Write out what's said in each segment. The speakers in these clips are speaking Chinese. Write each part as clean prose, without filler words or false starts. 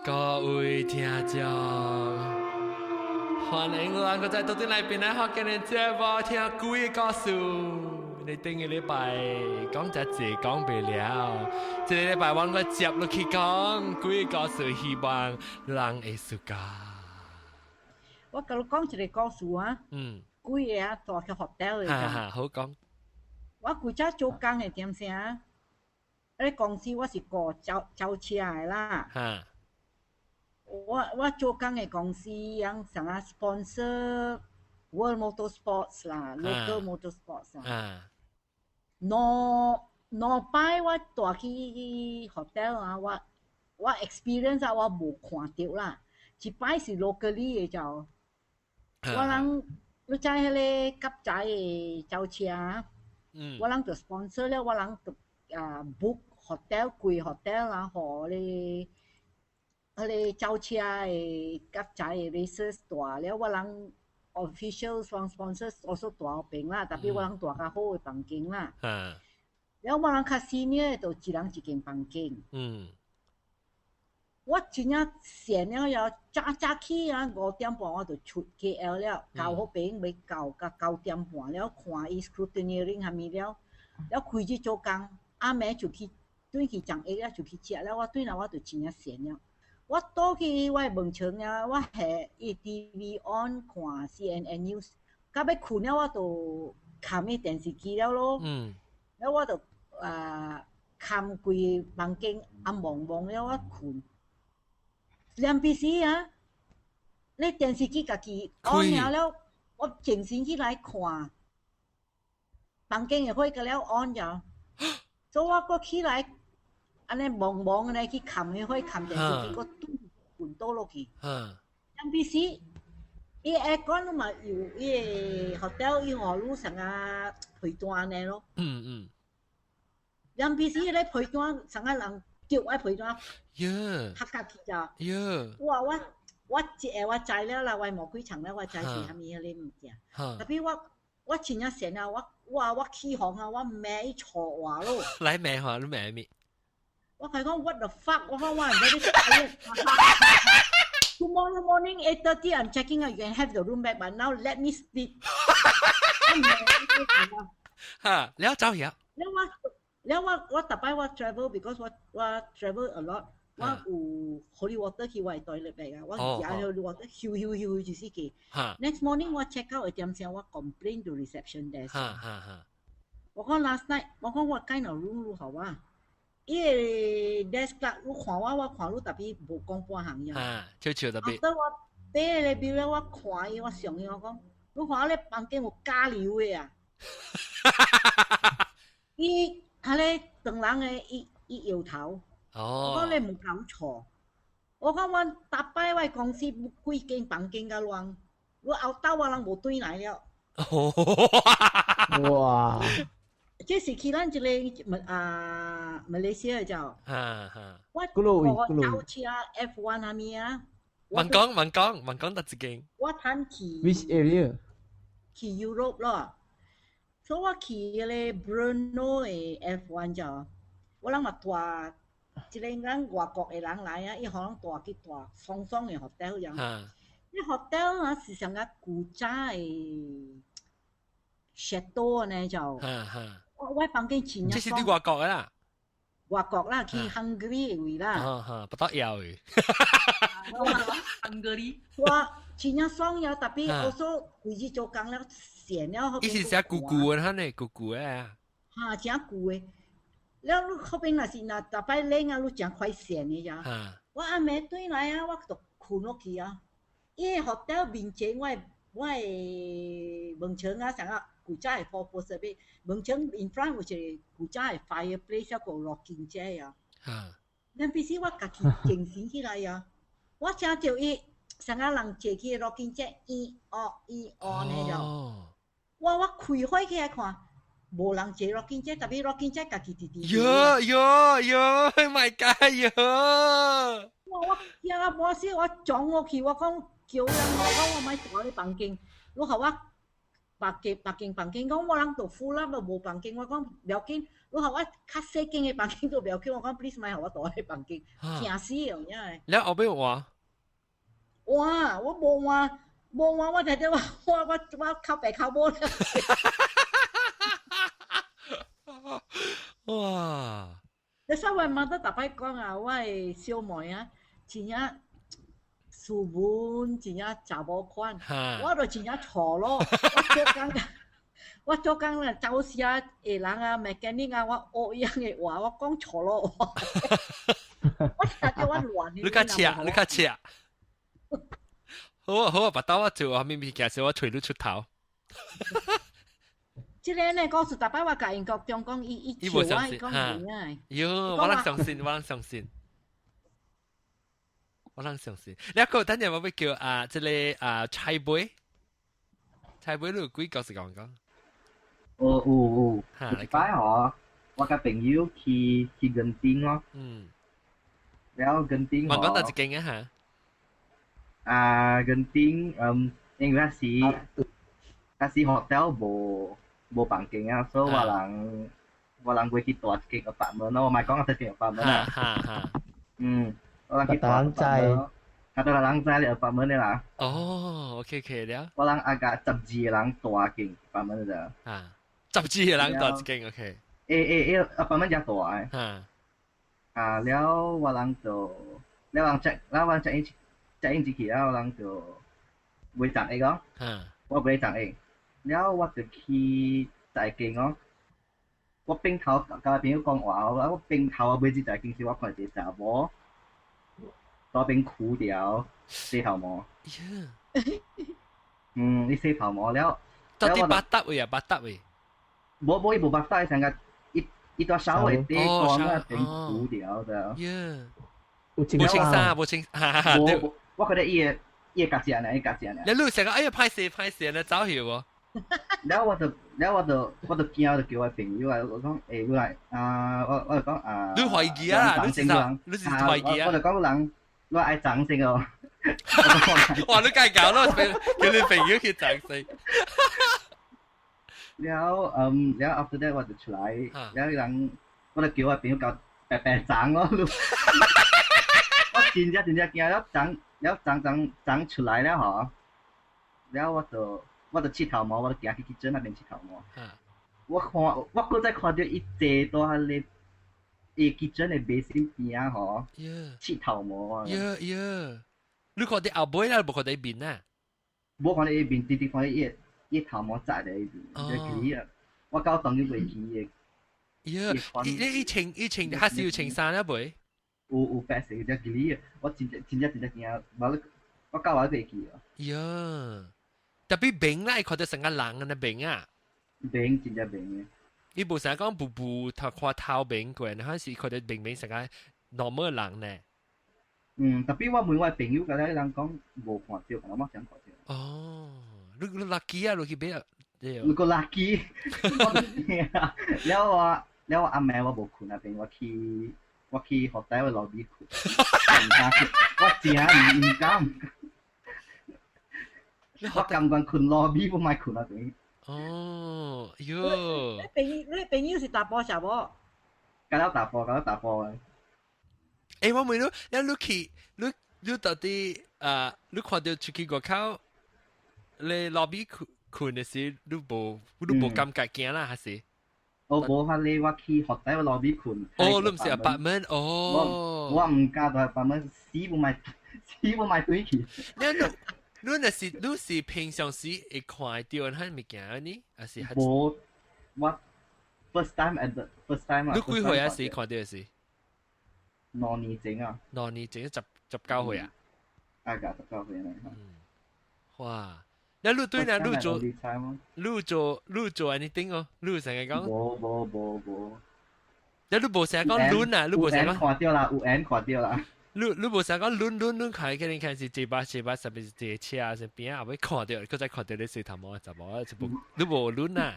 各位聽眾，歡迎我再到啲嚟邊嚟學嘅你節目聽鬼故事。你頂個禮拜講隻字講不了，這個禮拜揾我接落去講鬼故事，希望人會舒服。我甲你講一個故事啊，鬼個啊，大個 hotel 嘅。哈，好講。我規則做工嘅點先？迄公司我是過招車嘅啦。我做工嘅公司樣啥啊 sponsor World Motorsports 啦 ，local motorsports 啊。兩擺我帶去 hotel 啊，我 experience 啊，我無看到啦。一擺是 locally 嘅就，我人你知迄個甲仔嘅招車啊，我人就 sponsor 了，我人就book hotel 貴 hotel 啊，互你。迄個招車誒甲仔誒 races 大了，我人 official sponsor also 大邊啦，特別我人大較好誒房間啦。了我人較 senior 就一人一間房間。我真正閒了又早起啊，5點半我就出 KL 了，到嗰邊要到9點半了，看伊 scrutineering 下面了，了開始做工，暗暝就去轉去掌握了就去食了，我轉來我就真正閒了。我倒去我門窗啊，我下伊 TV on 看 CNN News， 到要困了我就看伊電視機了咯。了我就看規房間暗蒙蒙了我困。兩邊時啊，你電視機家己 on 了，我靜心起來看，房間嘅火個了 on 咗，所以我個起來。安尼忙忙安尼去看迄火看電視機，我瞓倒落去。兩邊時，伊 aircon 嘛有伊個 hotel 伊河路上啊陪單呢咯。兩邊時咧陪單上啊人叫我陪單，客家去咋？我一下我知了啦，我冇幾場咧，我知是蝦米迄個物件。特別我真正閒啊，我起航啊，我咩錯話咯。來咩話？你咩咪？我係講 what the fuck， 我講我唔知啲。Tomorrow morning 8:30 I'm checking out. You can have the room back, but now let me sleep. 嚇，你走嘢？我特擺我 travel because 我 travel a lot。我有 holy water 去我 toilet 嚟啊，我而家 holy water 咻就是嘅。Next morning 我 check out 點先，我 complain to reception desk。我講 last night， 我講我間樓 room 好啊。伊個 desk clerk 你看我看你特別無講半行樣。悄悄特別。後頭我爬個表咧，我看伊，我上伊，我講，你看我咧房間有加料嘅啊！伊迄個長人嘅，伊搖頭。我講你唔搞錯。我講我逐擺我公司幾間房間甲亂，我後頭我人無轉來了。哇！這是去咱一個馬來西亞就，我招車 F1 下面啊，問講得一間。我攤去 Which area？ 去 Europe 咯，所以我去嗰個 Brno 嘅 F1 就，我諗嘛帶一個人外國嘅人來啊，伊可能帶去帶雙雙嘅 hotel 樣，啲 hotel 啊是上個古早嘅 chateau 呢就。我房間前日即是啲外國嘅啦，外國啦，去 Hungary 嘅位啦，不得了嘅。Hungary， 我前日爽有特別，我說回去做工了，閒了。伊是寫咕咕嘅，嚇呢咕咕嘅啊。嚇，真咕嘅。了，你後邊若是若大擺冷啊，你真快閒嘅咋。我暗暝轉來啊，我就困落去啊。伊個 hotel 面前我嘅門窗啊，上啊。古早係 four poster 邊，門窗 in front 有一個古早係 fireplace 一個 rocking chair 啊。但必須我家己靜心起來啊！我聽到伊上個人坐去 rocking chair， 呢就，我開火起來看，無人坐 rocking chair， 特別 rocking chair 家己直直。喲 ，my god 喲！我聽啊，冇事，我撞落去，我講叫人，我講我咪坐喺房間，你學我。房間講我人都full啦，都無房間。我講不要緊，你互我較細間嘅房間都不要緊。我講 please 買互我大嘅房間，驚死哦！真係。แล้วเอาไปว่า哇！我無話，我睇到我靠北靠母啦。哇！你所以我媽都特別講啊，我係小妹啊，真正書文，真正查某款，我就真正錯咯。我做工啦，走時啊，人啊，咪見你啊，我學樣嘅話，我講錯咯。我成日叫我亂。你較赤，你較赤。好啊好啊，把刀我做啊，咪咪其實我隨你出頭。即個呢，告訴大家我甲英國中講，伊笑我，伊講贏啊。喲，我能相信，我能相信。我能相信。你一個等陣我會叫啊，即個啊菜杯，菜杯你有幾個是講講？有，一擺哦，我甲朋友去根頂咯。แล้ว根頂我講到一間啊嚇。根頂因為嗰時 hotel 無房間啊，所以我人會去住一間 apartment 咯，我咪講一間 apartment 啊。我人去住 apartment 咯，人在咧 apartment 咧啦。哦 ，OK 了。我人agak 12個人住一間 apartment 啫。12個人住一間 OK。apartment 真大誒。แล้ว我人就แล้ว人 check in 之前แล้ว人就會站ig咯。我袂站ig。แล้ว我就去在間咯。我邊頭甲朋友講話，我邊頭我每次在間時，我看一個查某，嗰邊箍掉洗頭毛。你洗頭毛了。到底八搭位啊？八搭位。冇伊無八搭，成個一段稍微低光那邊箍掉的。冇清衫，冇清。我覺得伊個夾正啊，伊夾正啊。你路成個哎呀歹勢咧走去喎。แล้ว我就驚，我就叫我朋友啊，我講誒，我就講你懷疑啊？你是懷疑啊？我就講人，我愛掌聲哦。哇！你梗係搞咯，叫你朋友去掌聲。แล้วafter that 我就出來，แล้ว人我就叫我朋友搞白掌咯。我真正驚，แล้ว掌出來了嗬，แล้ว我就切頭毛，我就行去 kitchen 那邊切頭毛。我嗰陣看到一坐到喺你 kitchen 嘅 basin 邊啊，嗬，切頭毛啊。你看啲後背啦，冇看啲面啊。冇看到一邊，直接看到一頭毛紮喺一邊，就啊！我搞當然袂記嘅。以前還是要穿衫啊，袂？有白色嘅記啊！我真正驚，我搞我袂記啊。特別病啦，看到成個人嘅病啊！病真正病嘅。你無成日講步看頭病過，還是看到病成個 normal 人呢？特別我問我朋友，嗰啲人講無看到，我冇想看到。哦，你 lucky 啊，你去邊啊？你個 lucky，แล้ว我阿妹我無困那邊，我去學弟我落邊困，我真唔敢。我感覺困 lobby 唔係困那邊。哦，喲！你朋友是大波小波？搞到大波啊！我問你去，你到底你看到出去外口，你 lobby 困嘅時，你無感覺驚啦，還是？我去學弟我 lobby 困。哦，你唔是 apartment 哦。我唔加到 apartment，死唔買對去。你是平常時會看到迄物件呢？還是？我 first time 啊。你幾歲啊？時看到是？2年前啊。2年前19歲啊？19歲咧。哇！你對呢？你做 anything 哦？你成日講？冇。你無成日講亂啊？你無成日講？看到啦。你無成日講亂看嘅，你看是這把上面是這車啊，上邊啊，後尾看到，佢再看到你水頭毛就冇，你無亂啊？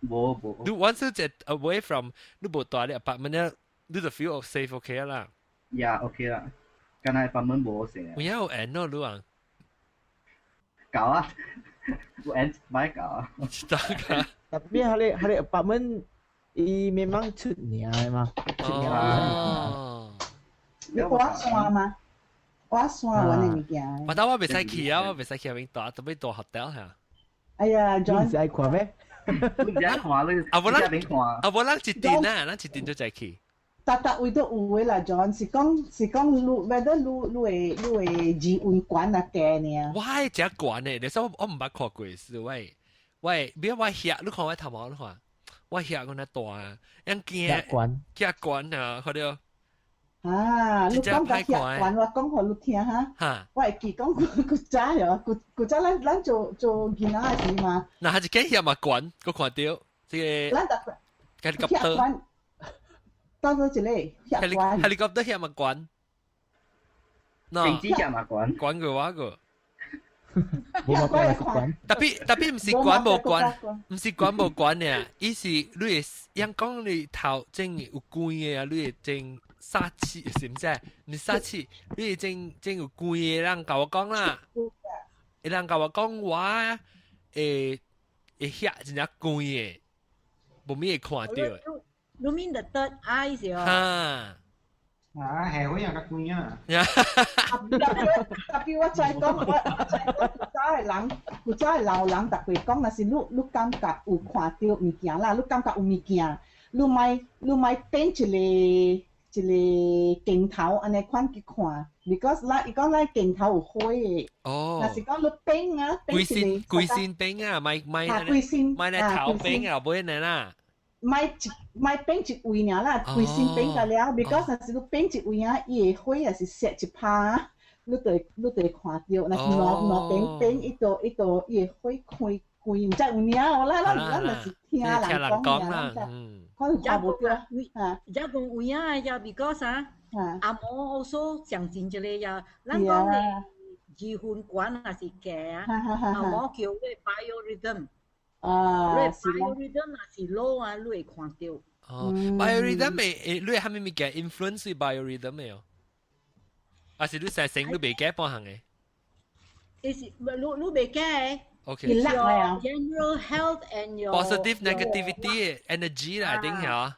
冇。你 once you get away from 你無大啲 apartment 你就 feel safe OK 啦。OK 啦，但係 apartment 冇成。有 end 咯，你話？搞啊！ UN baik ah. Tapi hari apartment memang cutnya memang.哦。你我山嘛，我山揾你物件。但我未使去啊，我未使去邊度，特別大 hotel 嚇。哎呀，John，你愛看咩？你唔使看你，啊，無咱邊看？啊，無咱一點啊，咱一點就再去。笪位都有嘅啦，John，是講路，咪得路會自運館啊嘅呢。我係只館咧，你說我唔捌看過是喂，別我遐，你看我頭毛，你看我遐個那大啊，樣驚只館啊，佢哋。啊，你講甲遐館，我講互你聽哈。我會記講古早哟，古早咱做囡仔時嘛。嗱，係一間遐嘛館，我看到即個。咱特遐館，到咗一個遐館。helicopter 遐嘛館。飛機遐嘛館。館個話個。冇乜關。特別唔是館無館，唔是館無館嘅，伊是你會樣講你頭正有關嘅啊，你會正。殺氣是唔知？你殺氣，你正有貴嘅人甲我講啦，有人甲我講我會遐真正貴嘅，無咩會看到嘅。You mean the third eye 是哦？哈。係好有個貴啊！特別我再講，古早嘅老人特別講，若是你感覺有看到物件啦，你感覺有物件，你咪變一個鏡頭安尼款去看 ，because 伊講咱鏡頭有花嘅。哦。若是講你變啊，貴先變啊，咪咧頭變啊，冇呢啦。咪變一位爾啦，貴先變個了 ，because 若是你變一位啊，伊個花也是射一拍，你就會看到。若是兩變，伊個伊個花開。唔知有影我咱就是聽人講啦，可能看無到啊。而家講有影嘅呀 ，because 阿嬤also 上前一個呀，咱講嘅二分館還是假啊？阿嬤叫你 biorhythm， 你 biorhythm 若是 low 啊，你會看到。哦 ，biorhythm 誒，你係咪咪嘅 influence biorhythm 嘅哦？還是你成成都未假半行嘅？你未假嘅。Okay. Your general health and your positive negativity energy 啦，定係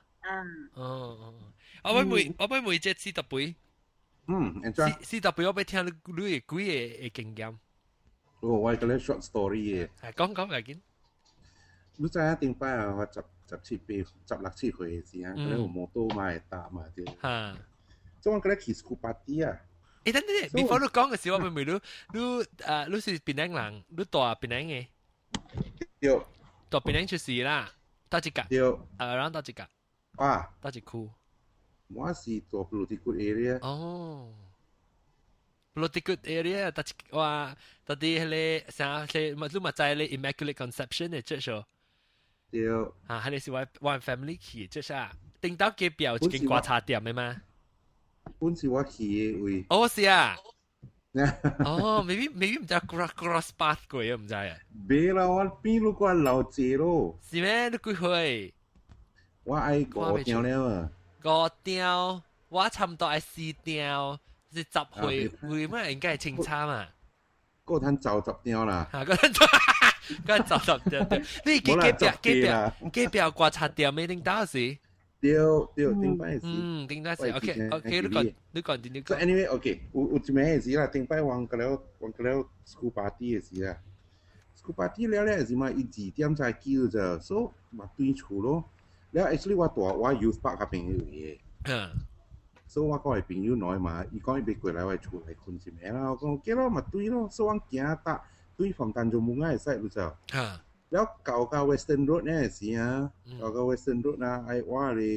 我每隻四十倍，四十倍我俾聽你幾嘅經驗。我係個咧 short story 嘅，講嚟見。你知啊？頂擺啊，我17歲歲嘅時啊，嗰啲摩托買搭嘛啲。嚇！即係我嗰啲去 school party 啊。等等，before 你講嘅時候，我咪你是檳城人，你大檳城嘅，對，大檳城出事啦，多一格，對，around 多一格，啊，多一區，我是做 political area，哦 ，political area，哇，到底係啥？係你咪在你 Immaculate Conception 嘅即係，對，啊，係你是one family 去即係啊，頂到嘅表一間刮茶店嘅嘛。本是我去嘅位。哦，是啊。哦，maybe 唔知 cross path 過啊，唔知啊。別啦，我邊路個老姐咯。是咩？你幾歲？我愛5條了啊。5條，我差唔多係4條，是10歲，會咩應該係清差嘛？嗰陣就10條啦。嗰陣就10條對。你幾表刮擦店咩？定到時？對，頂擺是。頂擺是。OK，你講。So anyway，OK，有一暝嘅時啦，頂擺玩個了 school party 嘅時啊 ，school party 了時嘛，伊2點才叫啫，所以嘛對厝咯。了 actually 我 youth park 嘅朋友嘅，所以我講係朋友來嘛，伊講伊要過來我厝來困一暝啦，我講 OK 咯，嘛對咯，所以我行搭對from tan中門嘅使就。แล้วเก่าWestern Road เนี่ยสิฮะเก่าWestern Road นะไอ้ว่าเลย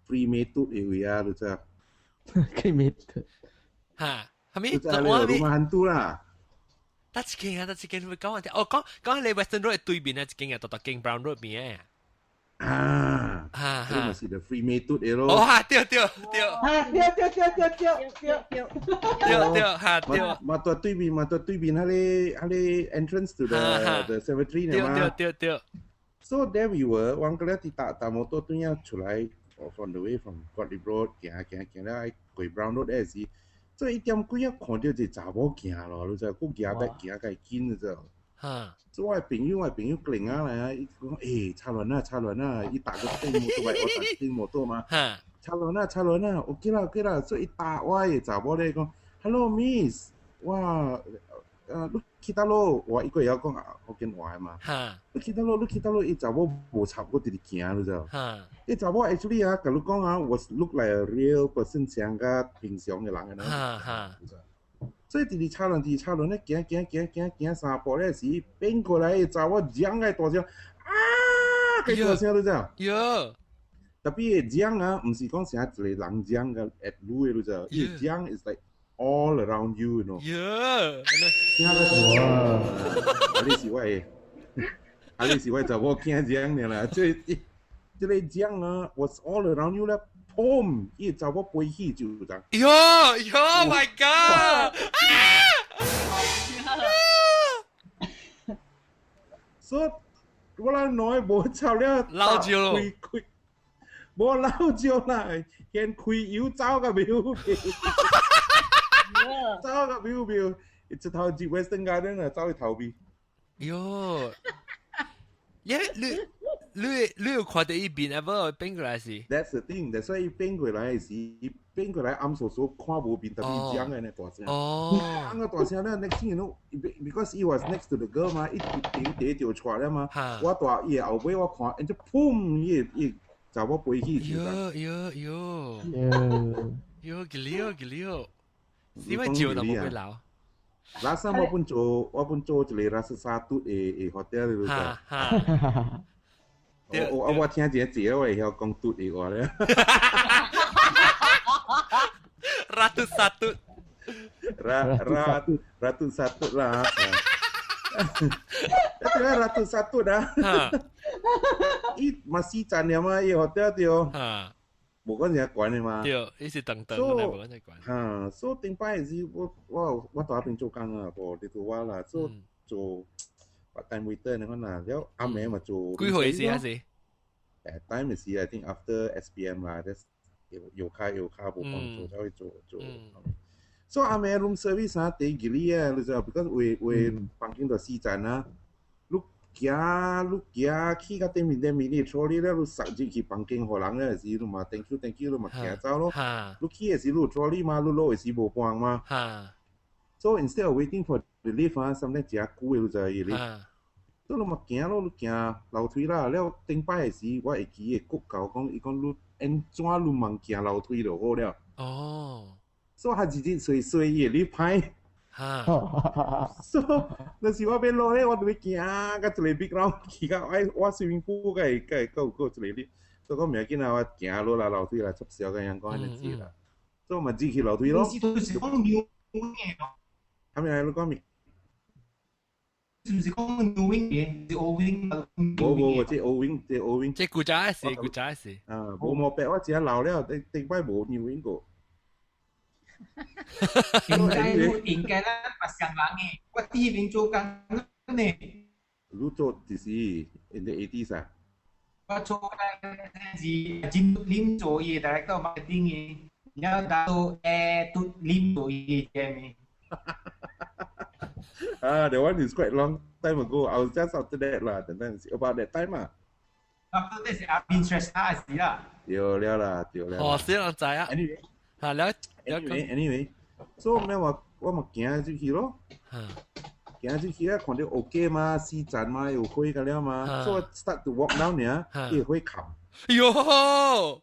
ฟรีเมตุเอวีอารู้จักฟรีเมตุฮะทำไมตัวรู้มาหันตัวล่ะตัดชิงไปก่อนโอ้ก็เลย Western Road ตุยบินนะชิงอ่ะต่อชิง Brown Road มีอ่ะนี่มันสิเดฟรีเมตุเอโร่โอ้ฮะเตียวฮะเตียวมาตัวตุยบินฮะเลย entrance to the cemetery เนี่ยมาเตียว so there we were วังก็เลยติดตามมอเตอร์ตัวเนี้ย出來 from the way from Godley Road 行แล้วไอ้過 Brown Road 嗰時即係一點幾啊看到隻查某行咯，你知，佢行得緊就。哈，所以我朋友勁啊嚟啊，伊講誒差輪啊，伊打個電摩托嚟，我打電摩托嘛，差輪啊，OK 啦，所以伊打我嘅查某咧講 ，Hello Miss， 哇，你去到咯，我一個也講福建話嘛，你去到咯，伊查某無插我直直行你知道，伊查某 actually 啊，甲你講啊，was look like a real person 像個平常嘅人啊，所以直直差輪咧，行三步咧時，變過來查某講個大聲，啊，個大聲你知道，特別講啊，唔是講成一個人講個 at 路嘅你知道，伊講 is like all around you， you know。哇！你是我查某驚講嘅啦，即個講啊 ，was all around you 啦。砰！伊查某飛起就咁。Yo my god！ 所以我啦nói無臭了，老酒咯，無老酒啦，見開油走個廟，走個廟，一頭接 Western Garden 啊，走去頭邊。喲，你有看到伊邊 ever 變過來是 ？That's the thing， that's why 伊變過來時，變過來暗傻看無邊，特別講嘅呢大聲。講個大聲咧 ，next thing you know，because he was next to the girl 嘛，一第條出來嘛，我大伊後尾我看，然之後砰，伊查某飛起就喲，幾了，因為酒都冇會老。Last time 我本做一個Rasa Satu 嘅 hotel 嚟㗎。我聽一字我會曉講嘟嘅話咧。Ratu Satu 啦。Itu lah Ratu Satu dah. I masih Chania mah i hotel tio. Bukan ya kuan mah. Tio, ini si teng bukan ya kuan. So 頂擺是我大邊做工啊，無你做我啦，做 part time waiter 那個啦，了阿妹嘛做。幾歲時啊是？time 是 I think after SPM 啦，有卡無幫做，才會做。So 阿妹 room service 啊，第幾哩啊？你知道 ，because 為房間度4站啊，你行去個對面你坐你咧，你塞入去房間互人咧，是你嘛 thank you 你嘛行走咯。你去嘅時你坐你嘛，你落嘅時無幫嘛。So instead of waiting for the lift 啊，sometimes 真久嘅你知伊哩。所以你嘛行咯，你行樓梯啦，了頂擺嘅時，我會記嘅國教講，伊講你安怎你嘛行樓梯就好了。哦。所以他自己衰伊哩歹。So 那時我變落咧，我就會行個一個 big round 去到我 swimming pool 個有一個哩。所以講唔要緊啊，我行落來樓梯啦，出小個陽光嗰陣啦。所以咪自己樓梯咯。係咪你講咩？是唔是講 new wing 嘅？是 old wing 冇，即係 old wing。即係古仔事。冇白，我只係老了，頂擺冇 new wing 個。應該啦，不上人嘅，我第一邊做工呢。你做就是 in the 80s 啊？我做係金林做嘢，director marketing 嘅，然後到都林做嘢嘅。The one is quite long time ago. I was just after that lah. Tentang about that time lah. After that 是阿邊 stress 下時啦。對啦。哦，少人知啊。Anyway, so 咩我咪行出去咯。行出去啊，看到 OK 嘛，4站嘛，有開㗎了嘛。So I start to walk down 呢，佢會冚。喲！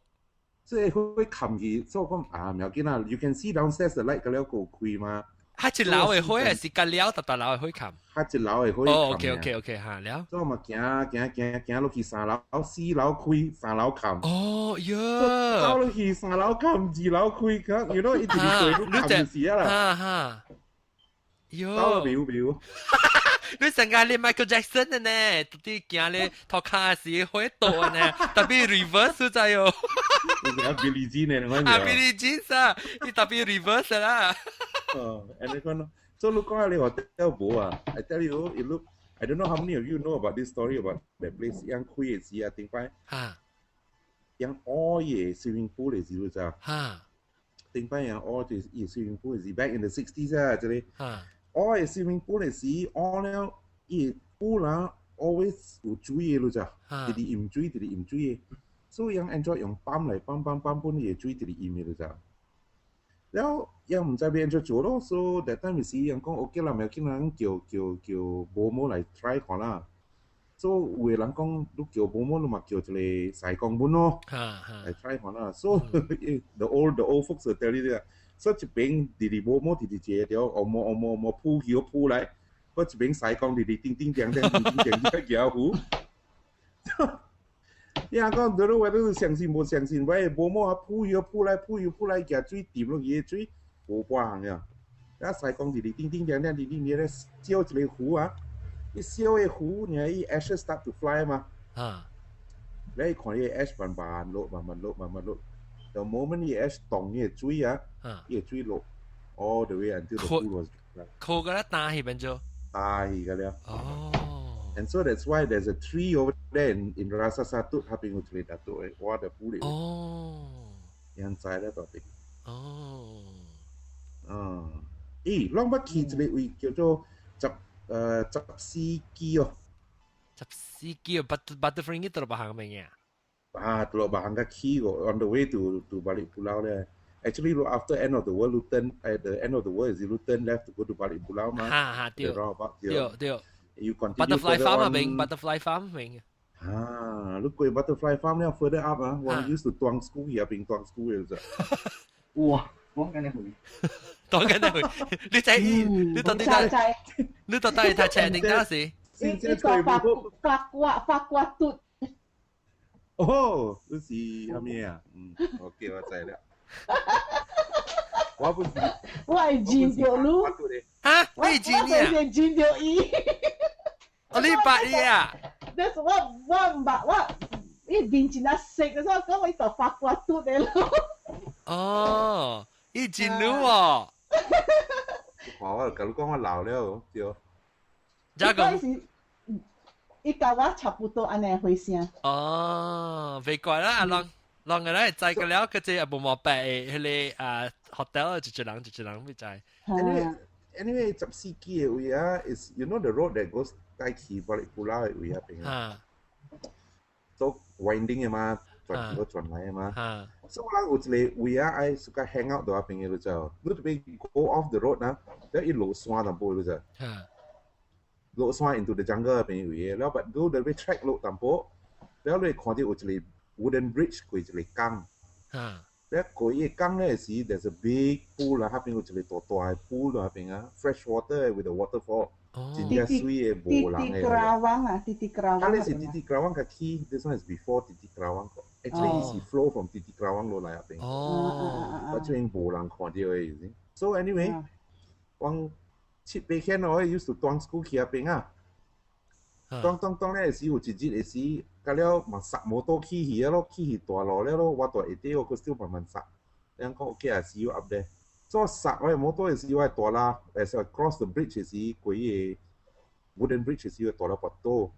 即係會冚去，所以講啊，唔要緊啦。You can see downstairs the light 㗎了個開嘛。佢一樓嘅開還是隔了特樓嘅開冚？佢一樓嘅開。哦 ，OK，嚇了。所以咪行落去3樓，4樓開，3樓冚。哦喲！走落去3樓冚，2樓開㗎，you know 一直對都冚住時啦。喲！走個表。你成日你 Michael Jackson 嘅呢？啲行你頭卡時開到呢，特別 reverse 就係。你係 Billie Jean 呢？Billie Jean 啊，你特別 reverse 啦。And they go, so look at the hotel Boa. I tell you, it look. I don't know how many of you know about this story about that place. Yang Kui is here, I think, right? Yang all ye swimming pool is you, sir. Think, yang all this swimming pool is back in the 60s, actually. All ye swimming pool is all now. 伊乌啦 always 有水嘅咯咋，直直飲水嘅，所以人 Android 用泵嚟泵本嘢水直直飲嘅咯咋。แล้วยัง唔知邊做做咯 so that time 時人講 OK 啦，咪見人叫某某嚟 try 看啦。so 有人講都叫某某，咪叫一個西貢本咯，嚟 try 看啦。so the old folks will tell you that， so 一邊直某某直接條，我鋪起鋪嚟，嗰一邊西貢直叮搖湖。呀，講到我都相信冇相信，喂，某某啊鋪來，夾水掂落去，水冇半行啊！啊，西貢直叮咧燒一個湖啊！一燒個湖，然後伊 ash start to fly 嘛。你看伊 ash 慢慢落。The moment 伊 ash 動伊個水啊，伊個水落 all the way until the pool was dry。扣個咧打起變咗。打起個了。哦。And so that's why there's a tree over there in Rasa Satut 下邊有一個大嘅挖嘅湖嚟。哦。人知咧到底。哦。咦，啷捌去一個位叫做十四基哦。十四基哦，Butterfly ini terlalu bahang mainnya. Terlalu bahang ke key on the way to balik pulau there. Actually, after end of the world, at the end of the world, you turn left to go to balik pulau mah. Tio. You continue Butterfly farm Butterfly farm mình. Lúc quay Butterfly farm now further up one used to Tuang school here, being Tuang school is. Wow, Tuang cái này hồi. Tuang cái này hồi.你到底睇車定得時？呢個法國嘟。哦，嗰是係咩啊？OK，我知啦。我本是，我係見到路。嚇？你係見你啊？我係見到伊。我呢白嘢啊！但係我唔白，我呢面前啊食嘅，所以講我就法國嘟嘅咯。哦，伊見路喎。我咁講我鬧了，對。這個。伊甲我差不多安尼回聲。哦，未怪啦，人個咧知個了，佢只無毛白誒，迄個hotel 一人未知。Anyway, 十四基嘅位啊 is you know the road that goes 帶去balik pulau 嘅位啊邊啊。So winding 嘅嘛，轉去轉來嘅嘛。So 我有一個位啊，愛suka hang out 到啊邊嘅咯就，你特別 go off the road 啊，แล้ว一路山淡薄咯就。落山 into the jungle 邊位，แล้วบัดดูเดินไป track 落淡薄，แล้ว你看到有一個 wooden bridge 過一個江，แล้ว過一個江咧時 there's a big pool 啦，下邊有一個大大嘅 pool 啦，下邊啊 fresh water with a waterfall， 真正水嘅無人嘅。Titik-Kerawang。呢是 Titik-Kerawang 嘅 key，this one is before Titik-Kerawang。Actually 是 flow from Titik-Kerawang 落來下邊。我這邊無人看到嘅意思。So anyway，我七八天我 used to Tuang school 去下邊啊。當咧時有一日嘅時，甲了嘛剎摩托起去咯，起去大路了咯，我大下底我個 still 慢慢剎。人講 OK 啊，see you up there。所以剎我嘅摩托嘅時，我係大啦，as I cross the bridge 嘅時，過個 wooden bridge 嘅時，我大啦跋倒。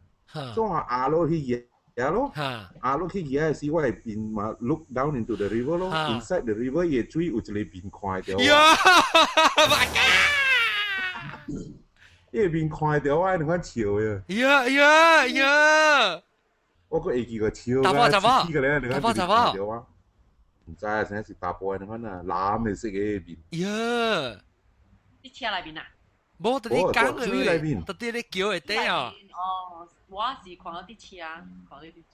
所以我壓落去嘢咯，壓落去嘢嘅時，我係邊嘛 look down into the river 咯 ，inside the river 嘅水有一個邊看到。My God！呢邊看到我喺度笑嘅。我個會記個笑嘅，黐嘅咧，你看到啊？唔知啊，成日是大波你看啊，藍嘅色嘅邊。啲車裏邊啊？冇，特啲江嘅，特啲啲橋嘅底啊。哦，我是看到啲車，看到啲水。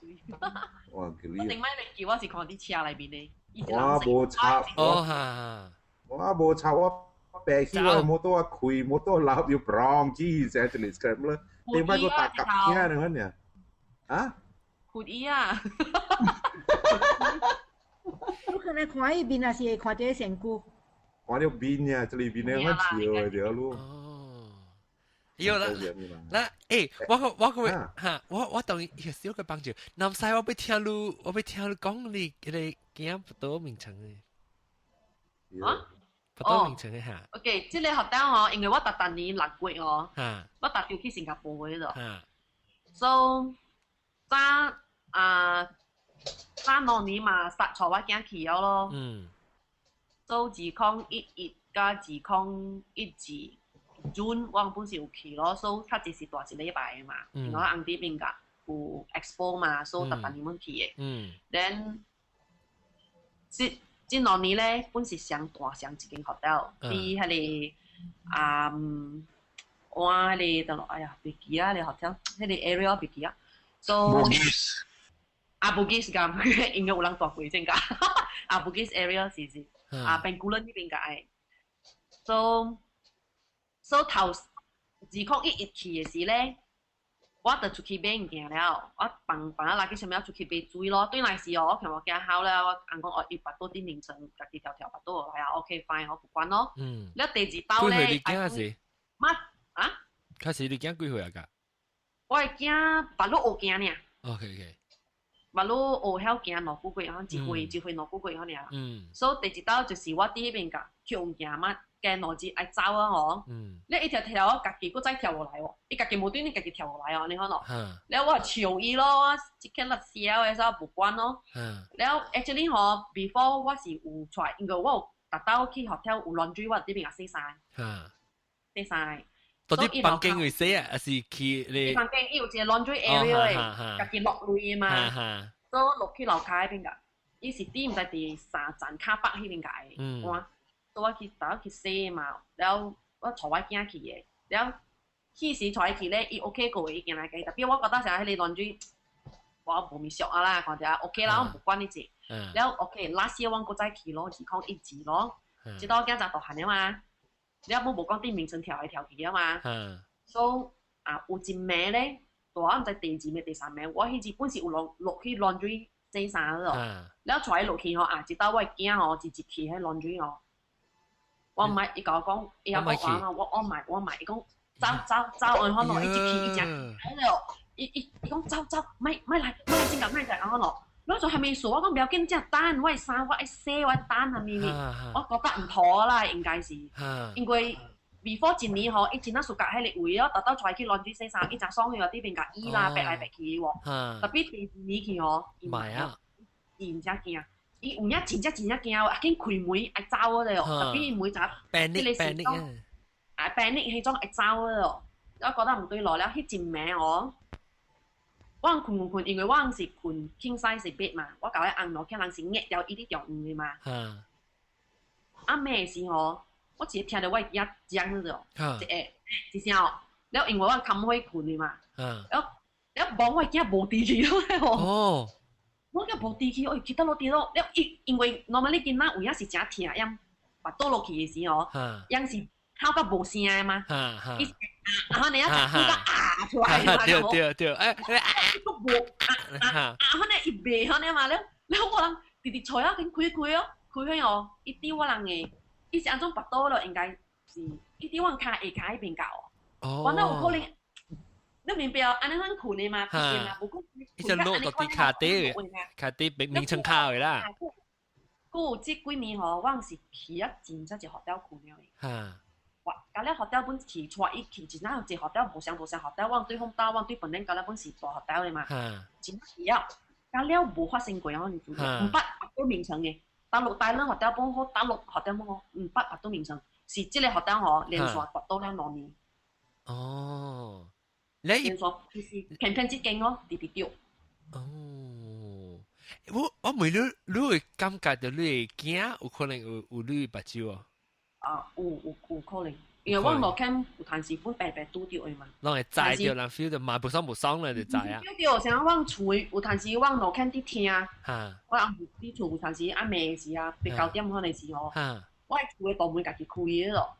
我定咩你叫我是看啲車裏邊呢？我冇插。哦嚇。我冇插我。白起我摩托開摩托撈要 brown 機成日嚟 scrap 啦，點解個大夾嘅你看呢？啊？闊衣啊！你可能看伊邊啊是看到成股。看到邊啊，這裡邊咧我笑嘅條路。哦。有啦，嗱，我同有少個幫助，南西我被聽路講你驚不到名稱嘅。啊？哦 ，OK， 即係學單哦，因為我特年6月哦，我特調去新加坡嗰度 ，so 早2年嘛，殺錯我驚去咗咯，so 2011加2012 June 我本是有去咯，所以較只是大一禮拜嘛，然後紅啲邊個有 expo 嘛，所以特別你們去嘅。then 這兩年咧，本是上大上一間 hotel， 比迄個我迄個哎呀，別記啊，你 hotel 迄個 area 別記啊。So Bugis 咁，應該有人大過正㗎。Bugis area 是Bencoolen 呢邊㗎。So 頭2011去嘅時咧，我就出去買物件了。我幫啊垃圾上面出去買水咯。對來時哦，我看我驚好啦，我講哦，伊巴肚啲名稱，家己條巴肚來啊 ，OK fine，我不管咯。了第二道咧，幾歲你驚是？乜啊？開始你驚幾歲啊？㗎？我係驚巴肚學驚呢。OK。巴肚學曉驚兩個月，一歲兩個月嗰啲。所以第二道就是我啲邊個強驚乜？嘅邏輯愛走啊！我，你一條條我家己佫再跳落來喎，伊家己無對，你家己跳落來哦，你看咯。แล้ว我笑伊咯，我即刻辣笑嘅時候無關咯。แล้ว actually 嗬 ，before 我是有出，因為我有達到去 hotel 有 laundry， 我呢邊有洗衫。洗衫。到底房間會洗啊？還是去你？房間伊有一個 laundry area 嘅，家己落淚嘛。所以落去樓下嗰邊㗎，伊是啲唔知第3站卡北嗰邊㗎。我我去打去洗嘛，然後我帶我囝去嘅，然後去時帶去咧，伊 OK 過伊見來嘅，特別我覺得成日迄個 laundry， 我無咪熟啊啦，看者 OK 啦，我唔管你字，然後 OK，last year 我佫再去咯，2012咯，直到今日大漢了嘛，然後我無講啲名稱跳來跳去啊嘛，所以有一暝咧，大我唔知第2暝第3暝，我迄日本是有落去 laundry 洗衫咯，然後帶落去吼直到我囝吼直接去迄 laundry 吼。我唔係，伊甲我講，伊有講話嘛，我唔係，伊講走，我可能一直去一隻，伊講走，咪來先咁咪就咁咯。我就係咪數？我講唔要緊，即係單，我係衫，我係洗，我係單係咪？我覺得唔妥啦，應該是，因為 before 一年嗬，伊真係暑假喺你位咯，特登出去攞啲洗衫，伊就爽去嗰啲邊個衣啦，白來白去喎。特別第2年去嗬，伊唔係，伊唔只驚。伊有影真正驚，緊開門愛走嗰度，特別門就panic 迄種愛走嗰度，我覺得唔對路了。迄一暝哦，我困，因為我是困 king size bed 嘛，我搞喺硬落，可能是壓了伊啲中午嘅嘛。暝時吼，我直接聽到我一講嗰度，一聲哦，แล้ว因為我冚開困嘅嘛，แล้ว幫我驚無地去咯。我個無地去，我記得落地咯。了因為 normally 見咱有影是真疼，樣把倒落去嘅時候，樣是喊到無聲嘅嘛。伊然後你一喊到出來嘛，對，個無然後你一背後呢嘛，了我人直直坐啊，緊開哦，伊丟我人嘅，伊是安種把倒咯，應該是伊丟我卡下卡邊搞。我那有可能。你明白安尼很困的嘛？伊就落到啲卡底名稱卡嘅啦。嗰即幾年吼，我是去啊，真正一學校困了嘅。哇！嗰啲學校本去出一去，真正一學校無相學校，我對方打，我對本人嗰啲本是大學校嘅嘛。真去啊！嗰啲無發生過樣嘢，唔捌到名稱嘅。大陸學校本好，大陸學校本好，唔捌到名稱，是即個學校吼連續拔到了2年。哦。你說偏偏之間咯，直直掉。我每你會感覺到你會驚，有可能有你目睭啊。有可能，因為我落 camp 有陣時本白拄掉嘅嘛。人會知到，人 feel 到嘛，無爽咧就知啊。掉成日我厝有陣時我落 camp 啲聽，我啲厝有陣時暗暝時啊，8、9點可能時候，我喺厝嘅大門家己開嘅咯。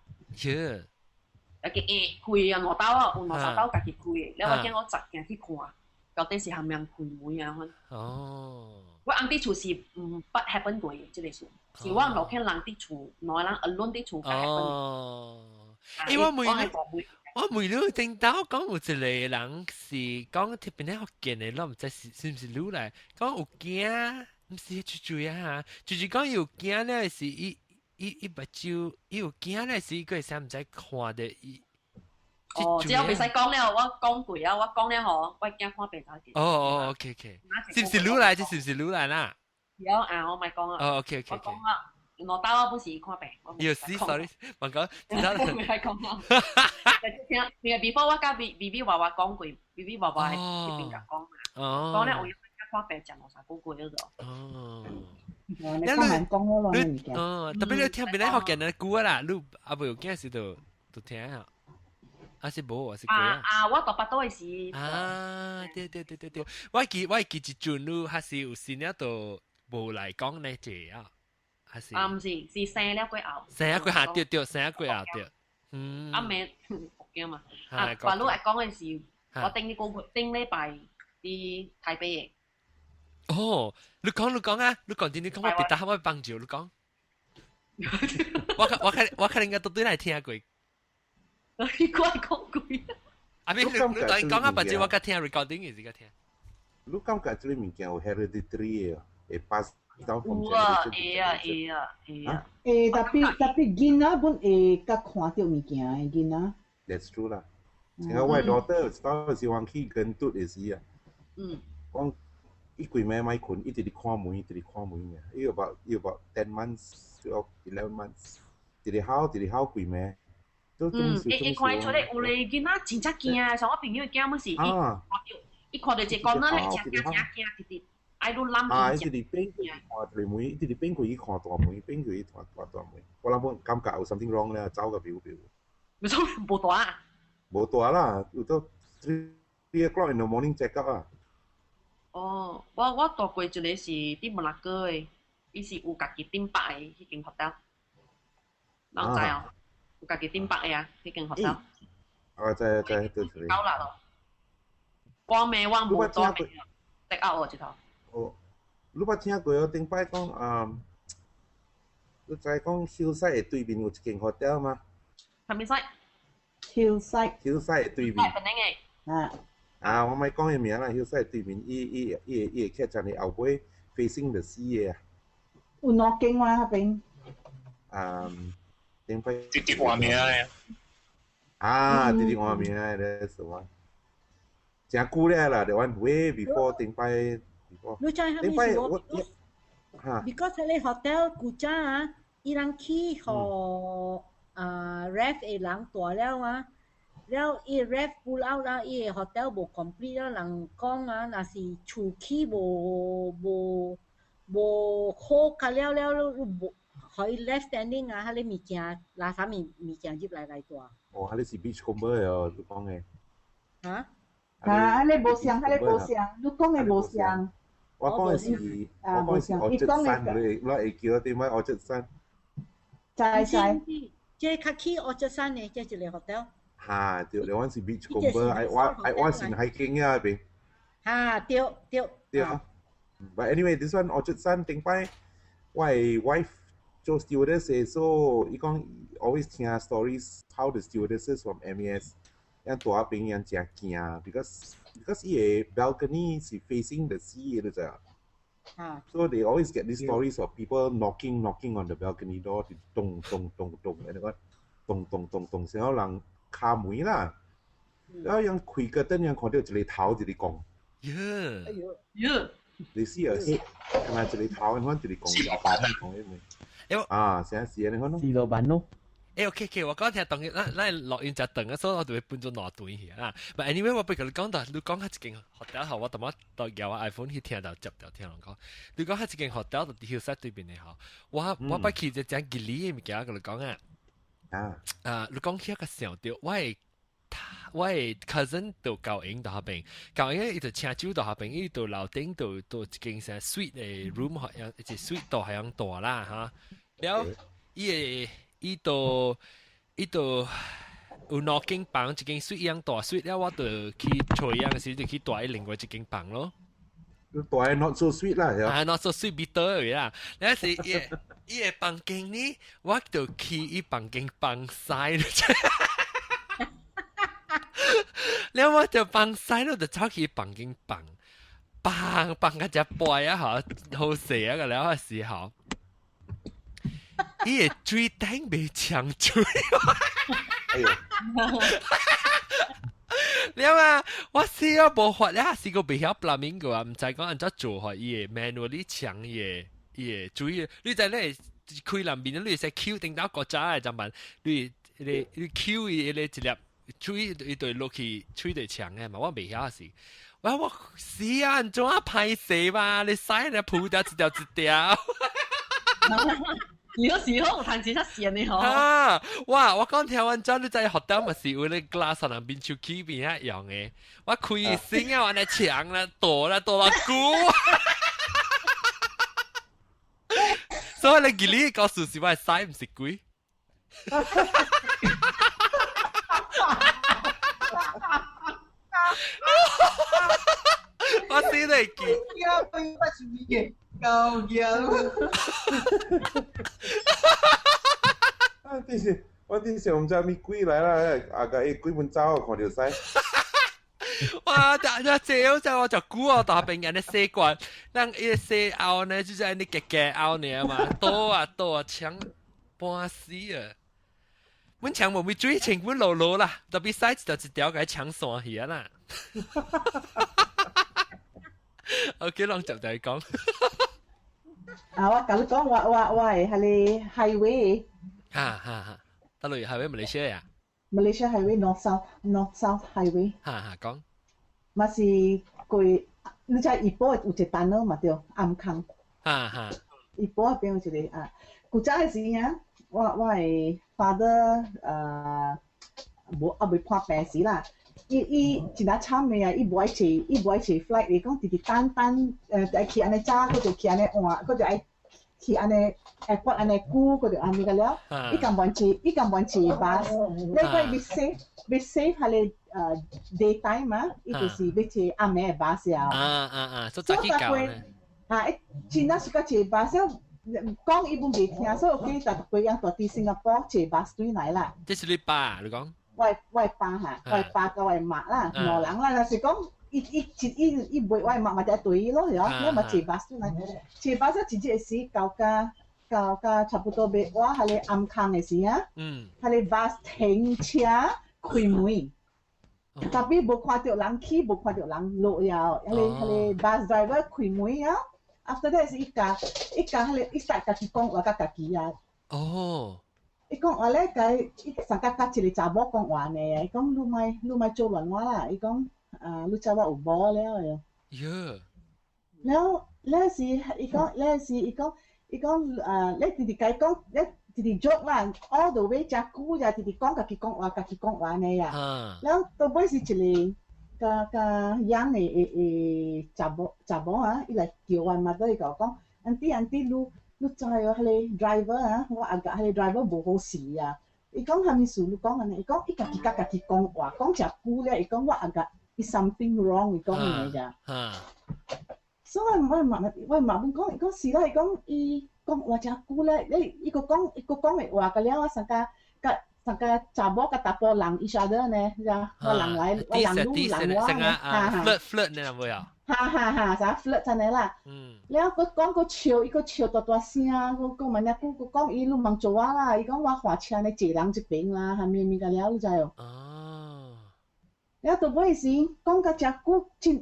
家己開啊，攞刀啊，有攞刀家己開嘅。แล้ว我驚我實行去看，到底是係咪開門啊？我安啲厝是唔捌 happen 過嘅，即個事。是我落去人啲厝，攞人 alone 啲厝 happen。我每日聽到講有一個人是講特別咧學見嘅，我唔知是唔是女嚟，講有驚，唔是ជួយ啊，就是講有驚咧是伊目睭，伊有驚咧，是伊個會唔知看的伊。只要袂使講了，我講過啊，我講了吼，我驚看白頭OK，是唔是女來？這是唔是女來啦？有我咪講啊。OK。我講啊，我到我不是看病。要死 sorry， 問講其他人。未係講啊。聽 before 我甲 BB 娃娃講過 ，BB 娃娃係呢邊講嘛。講咧我要看病講我啥個過咗。哦。你講韓講嗰個物件。特別你聽別人學嘅人估啦，你阿妹有驚時就聽下。啊是無，我是鬼啊！我讀8多嘅時。對，我記一陣你還是有時了都無來講呢隻啊，還是？唔是生了過後。生了過後對，生了過後對。阿妹福建嘛，話你講嘅時，我頂禮拜啲台北嘅。哦，你講啊，你講點？你講我別打我幫助你講。我可能應該都對嚟聽過。我講過。阿邊你講啊，或者我家聽 recording 嘅時間聽。你感覺呢物件有 hereditary 嘅，會 pass down from generation。tapi 囡仔本會甲看到物件嘅囡仔。That's true 啦。像我嘅 daughter 有時往去跟嘟嘅時啊，講伊幾暝咪困，一直嚟看門嘅，伊about 10 months 12 11 months， 直嚟考幾暝。伊看出嚟有咧囡仔真正驚啊！像我朋友驚乜事，伊看到一個囡仔咧，驚直，愛都諗。一直嚟變佢看大門，一直嚟變佢伊看大門，變佢伊看大門。我諗感覺有 something wrong 咧，走個表。無大啊？無大啦，有到3 o'clock in the morning check up 啊。哦，我住過一個是啲摩納哥嘅，伊是有家己頂北嘅迄間 hotel， 人知哦。有家己頂北嘅啊，迄間學校。我知對。夠啦咯。光暝我冇做咩啊？食鴨哦，一頭。哦，你捌聽過頂擺講你知講Hillside嘅對面有一間 hotel 嗎？係咪西 ？Hillside 嘅對面。我咪講佢名啦 ，Hillside 對面，伊個客棧係後尾 facing the sea 嘅。有兩間嗎？嗰邊？直接畫面直接畫面that's the one。真久了啦，the one way before 頂擺 before。你知係咪我？Because 喺 hotel 古早啊，伊人去和ref 嘅人大了啊，了伊 ref pull out 啦，伊個 hotel 無 complete 啦，人講啊，若是厝起無好卡了無。可以 left standing 啊！迄個物件拿啥物件入來帶。哦，迄個是 beachcomber 哦，你講嘅。迄個無像，迄個無像，你講嘅無像。我講嘅是Orchard Sun，我會叫點解 Orchard Sun？知，即較起 Orchard Sun 嘅，即一個 hotel。對，你講是 beachcomber，我先 hiking 啊邊。對。But anyway, this one Orchard Sun 頂擺，我嘅 wife。做 stewardess 所以講 always 聽 stories how the stewardesses from MAS 樣大邊樣真驚 because 伊個 balcony 是 facing the sea 你知啊 so they always get these stories of people knocking on the balcony door 咚咚咚咚然後咚咚咚咚然後人敲門啦然後樣開個燈樣看到一個頭一個講你試下看下一個頭然後一個講成時你看咯。試到版咯。OK， 我講聽當然，咱錄音就等啊，所以我就會搬咗兩段去啊。But anyway，我不如你講到，你講下一間 hotel 後，我同我到有 iPhone 去聽到接到聽人講，你講下一間 hotel 就 Hillside 對面嘅好，我不去就講吉利嘅物件，我嚟講啊。你講起一個小調，我係 cousin 到教營到下邊，教營伊就請酒到下邊，伊到樓頂到一間成 suite 嘅 room 係樣，一 suite 度係樣大啦嚇。了，伊度有兩間房，一間 suite 樣大 suite 了，我就去坐樣嘅時就去帶另外一間房咯。帶 not so sweet 啦，not so sweet bitter 嘅啦。那時伊個房間呢，我就去伊房間房曬咗。แล้วว่าจะปังไซด์เราจะชอบขี่ปังกิงปังก็จะปล่อยอ่ะเหรอ好เสียกันแล้วอ่ะสิเหรออี追單被搶追แล้วอ่ะว่า試咗冇法咧試過被曉 plumbing 嘅話唔知講按怎做法伊 manually 搶伊追你知咧開南邊你識 Q 定到國家嘅就問你 Q 你一粒吹一對落去吹對牆嘅嘛，我未曉事。我是啊，做啊歹勢嘛，你使你鋪掉一條一條。有時候彈子出線你好。啊！哇！我講聽完之後，你真係學到咪是為你 glass 上邊手機邊一樣嘅。我開心啊！我哋牆啦，躲啦估。所以你記你告訴是我係使唔是鬼？我死你記。高嘅。啊！啲時唔知咩鬼來啦，啊個誒鬼門走看到曬。哇！這好似我就估我大病人嘅習慣，讓一些拗呢，就在你夾夾拗呢嘛，多啊搶半死啊！阮搶無咪追情阮路路啦，特別使就一條嘅搶線去啦。OK， 攏就係講。我咁講，我係你 highway。得類 highway Malaysia 呀 ？Malaysia highway North South highway。講。嘛是過，你知怡保有一單咯嘛對，暗坑。怡保嗰邊有一個啊，古早嘅時啊，我係 father 未破病時啦。伊真係慘嘅啊！伊唔愛坐 flight， 伊講直直單愛去安尼揸，佢就去安尼換，佢就愛去安尼骨安尼箍，佢就安尼個了。伊咁玩坐 bus， 你講要 save 係你daytime 嘛？伊就是要坐暗暝嘅 bus 啊。所以早起搞咧。真係是個坐 bus， 講伊本未聽，所以我記得佢樣到啲新加坡坐 bus 對嚟啦。即係你爸，你講？我爸嚇，我爸個我媽啦，兩人啦。但是講伊唔會我媽咪就對伊咯，係因為坐巴士嚟，坐巴士直接時到差不多俾我係你暗坑嘅時啊，係你巴士停車開門，特別冇看到人起，冇看到人落呀，係你巴士 driver 開門啊 ，after that 是一架係你一曬家己講我家己啊。哦。伊講我咧，伊上家一個查某講話呢，伊講你咪做亂我啦，伊講你知我有某了呀。了是伊講你直直解講，你直直做啦 ，all the way 真久呀，直直講家己講話呢呀。了到尾是一個樣嘅查某啊，伊來叫我嘛，都伊講 auntie 你知哦，係你 driver 啊，我阿個係你 driver 無好事啊。伊講係咪事？你講安尼，伊講伊家己講話，講只久咧，伊講我阿個 is something wrong， 伊講嘅咋。所以我問講，伊講是啦，伊講伊講話只久咧，伊個講嘅話個了，上個查某個大波人一下的呢，呀，我人來，我人路人我呢，flirt 你有冇呀？啥 flirt 真係啦，แล้ว佢講個笑大聲，佢問你佢講伊路忙做啊啦，伊講我花車呢坐人一邊啦，係咪個了你知哦？แล้ว到尾時講個只久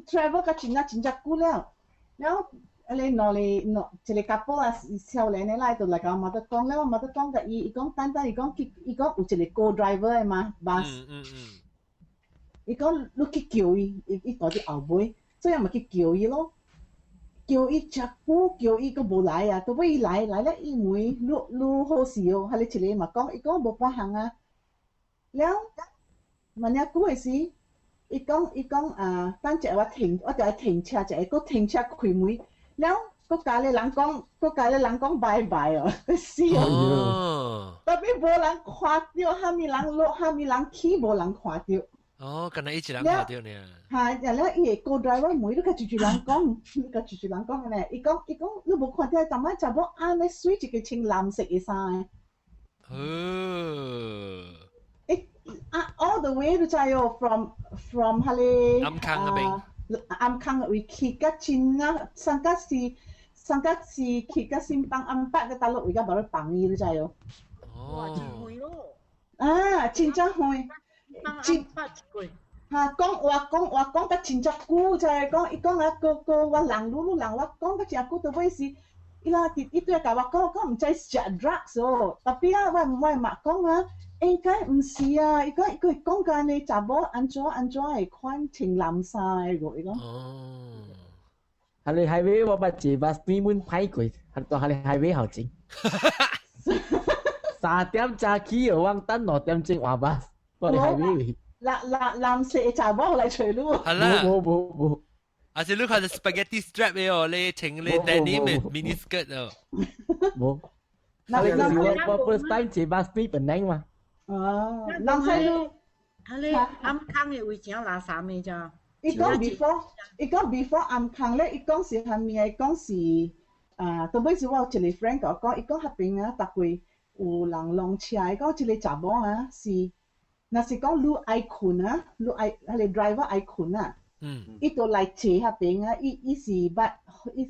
，travel 個真只久了，แล้ว你攞嚟一個 couple 啊，少年呢啦，就嚟講冇得講了，冇得講個伊講單單伊講有一個 co-driver 嘛 bus， 伊講你去叫伊到啲後尾。所以咪去叫伊咯，叫伊只久，叫伊個無來啊，到尾伊來咧，因為你好事哦，係你一個嘛講，伊講無半行啊，了問你久嘅時，伊講等陣我就係停車，就係個停車開門，了嗰家咧人講拜拜哦，死哦，特別無人看到，蝦米人落，蝦米人起，無人看到。哦，咁你一直人看到呢？係，然後伊個 driver 每都個住人講嘅咧，伊講你冇看到，但係就冇啱咧水一個穿藍色嘅衫。all the way 都知哦 ，from 係你暗坑嗰邊，暗坑會去個穿啊，上個是去個新邦暗北嘅大陸，而家冇得幫伊都知哦。哇，真會咯！真真會。講得真只久就係講，伊講個我人路人，我講得真久到尾是伊拉伊對甲我講唔知食 drugs 哦，特別啊，我嘛講啊，應該唔是啊，伊講緊你查某安怎會款穿藍衫嘅個，伊講。哦。Hari highway 我把這巴你們派過，到hari highway 好靜。3點早起我往等6點鐘換巴，我哋 highway。藍色嘅查某嚟隨路。係啦。冇。啊，是 look at the spaghetti strap 嘅咧，穿咧 denim mini skirt 哦。冇。我 first time 這巴你本來嘛。哦，藍色路。係你暗坑嘅會整垃圾嘅咋？伊講 before 暗坑咧，伊講是係咪係講是到尾時我有一個 friend 講，伊講迄邊啊，逐季有人弄車，伊講一個查某啊是，若是講你愛困啊，你愛迄個 driver 愛困啊，伊就來坐迄邊啊，伊就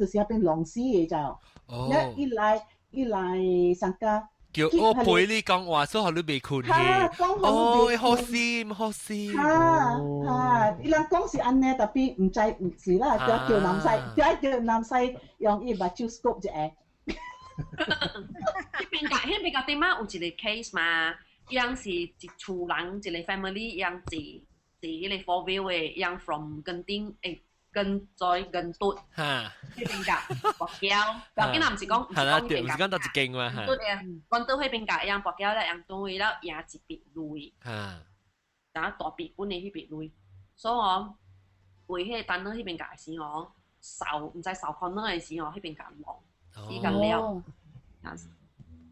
是迄邊弄死嘅咋，咧伊來上家。叫我陪你講話，所以你未困去。哦，好事。伊人講是安尼，特別唔知唔是啦，叫男婿用伊目睭 scope 一下。迄邊個點啊？有一個 case 嘛，伊人是一厝人，一個 family，伊人坐迄個 four wheel 嘅，伊人 from 根頂跟在跟嘟，迄邊架博膠，博膠嗱唔是講，唔是講到一間嘛，嘟嘅，跟嘟迄邊架樣博膠咧，樣當位啦，贏一筆累，打大筆本嘅迄筆累，所以我為迄個單佬迄邊架時我受唔知受困難嘅時我迄邊架忙，時間了，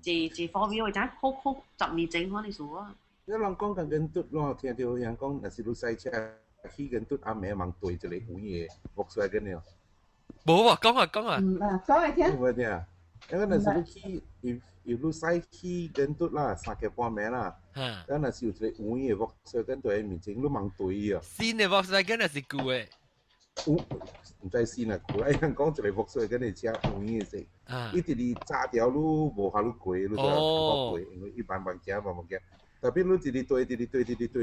一方面我真好10年前嗰啲事啊。你人講緊跟嘟咯，聽到人講，若是你賽車。去跟嘟阿妹忙對一個有嘢學出來嘅呢？冇啊，講啊。講嚟聽。唔係啊，因為若是你去，要你賽去跟嘟啦，3個半暝啦。咁若是有一個有嘢學出來跟對面前，你忙對啊。新嘅學出來跟係舊嘅。唔知新啊，舊啦，人講一個學出來跟你車有嘢食。伊直直炸條路無下路過，你就冇過，因為一般行。特別你直直對，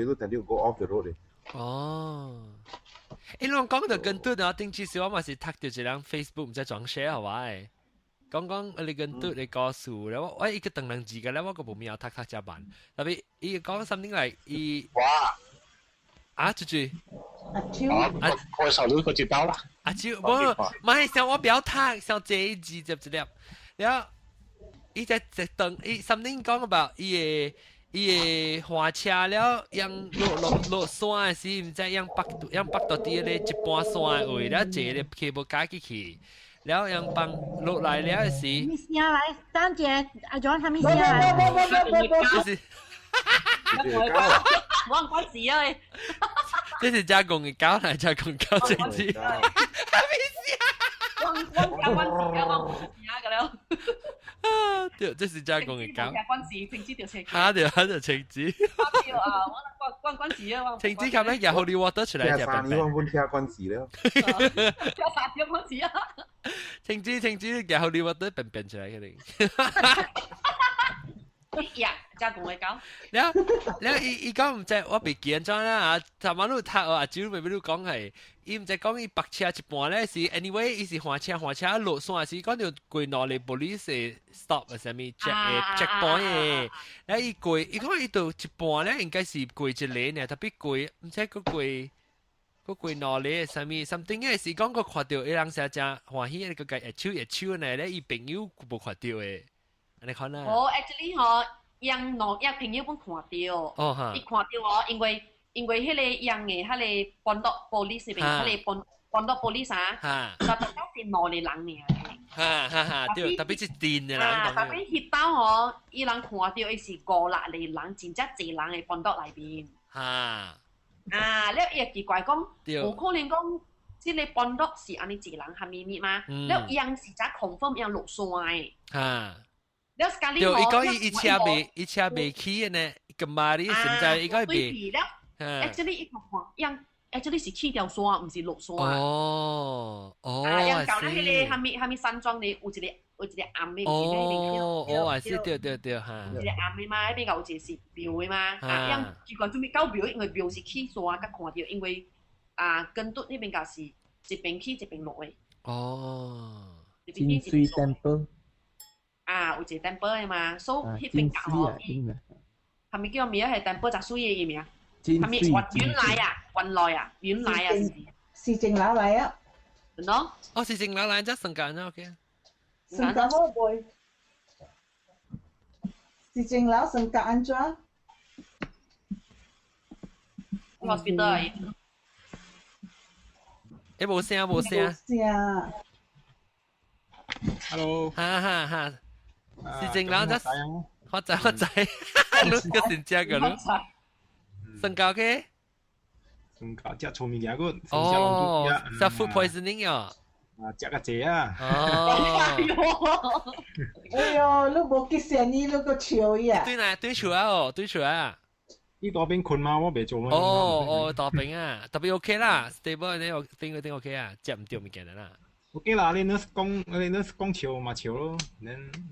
你等你 go off the road 咧。哦，你講到跟嘟啊，頂次時我咪是睇到一張 Facebook 唔知裝 share 係咪？講你跟嘟你告訴，然後我一個等人字嘅咧，我個冇面有睇只版，特別伊講 something like 伊豬我手裏個接包啦，豬，唔係想我表態，想這一字接一粒，然後伊在等伊 something 講 about 伊個花車了，讓落山嘅時，唔知讓北到啲咧一半山嘅位，然後坐咧起步架起去，然後讓放落來了嘅時。咪先來，等陣阿 John 他咪先來。就是。我唔關事啊！這是加工嘅膠嚟，加工膠整字。我關事嘅了。對，這是加工嘅膠。關事，停止條車。嚇就停止。對啊，我關事啊。停止咁咧，又好你挖得出嚟就笨笨。我本聽關事了。聽3點關事啊。停止，又好你挖得笨笨出嚟嘅你。呀，加工嘅膠。แล้วอี講唔知我被見咗啦啊！頭晚都睇我阿舅咪俾你講係，伊唔知講伊白車一半咧是 anyway，伊是換車落山時講到過內里 police stop 啊，什麼 checkpoint 嘅，แล้ว伊過伊講伊到一半咧應該是過一個呢，特別過唔知個過內里什麼 something 嘅是講個看到伊人成只歡喜個個一手呢咧，伊朋友冇看到嘅。你看啦。actually 嗬，人朋友本看到，伊看到我，因為迄個人嘅迄個幫到 police 邊，迄個幫到 police 啊，就大家是內里人嚟嘅。對，特別是電嘅人。特別翕到嗬，伊人看到伊是5-6個人，真正濟人嘅幫到內邊。你又奇怪講，冇可能講。即係幫到是安尼濟人係咪嘛？แล้วยัง是只 confirm ยัง落山嘅。แล้วสกาลี่อีก็อี車未起呢，咁嘛啲現在應該未。actually 一個樣 actually 是起條山，唔是落山。樣搞咧迄個係咪山莊咧有一個暗嘅係是對嚇。有一個暗嘅嘛，迄邊有一個是廟嘅嘛。樣結果做咩搞廟？因為廟是起山，甲看到因為跟嘟呢邊個是一邊起一邊落嘅。金水 temple 啊，有一個 temple 嘅嘛，所以迄邊教我，係咪叫咩係 temple 雜水嘅名？係咪原來啊，原來啊，原來啊，是正樓嚟啊，喏，哦，是正樓嚟，即係聖間啦，OK。聖間好背，是正樓聖間安怎？hospital 誒，冇聲，冇聲。Hello。哈哈哈。是正樓即我知，你個成隻個咯。聖教嘅？聖教食粗物件個。哦，食 food poisoning 啊。食個濟啊。哦。哎呦，你冇記性你嗰個潮呀？對潮啊哦，對潮啊。呢大邊困嘛，我未做咩。哦，大邊啊，特別 OK 啦 ，stable 呢，我頂 OK 啊，接唔掉物件啦。OK 啦，你講潮嘛潮咯，你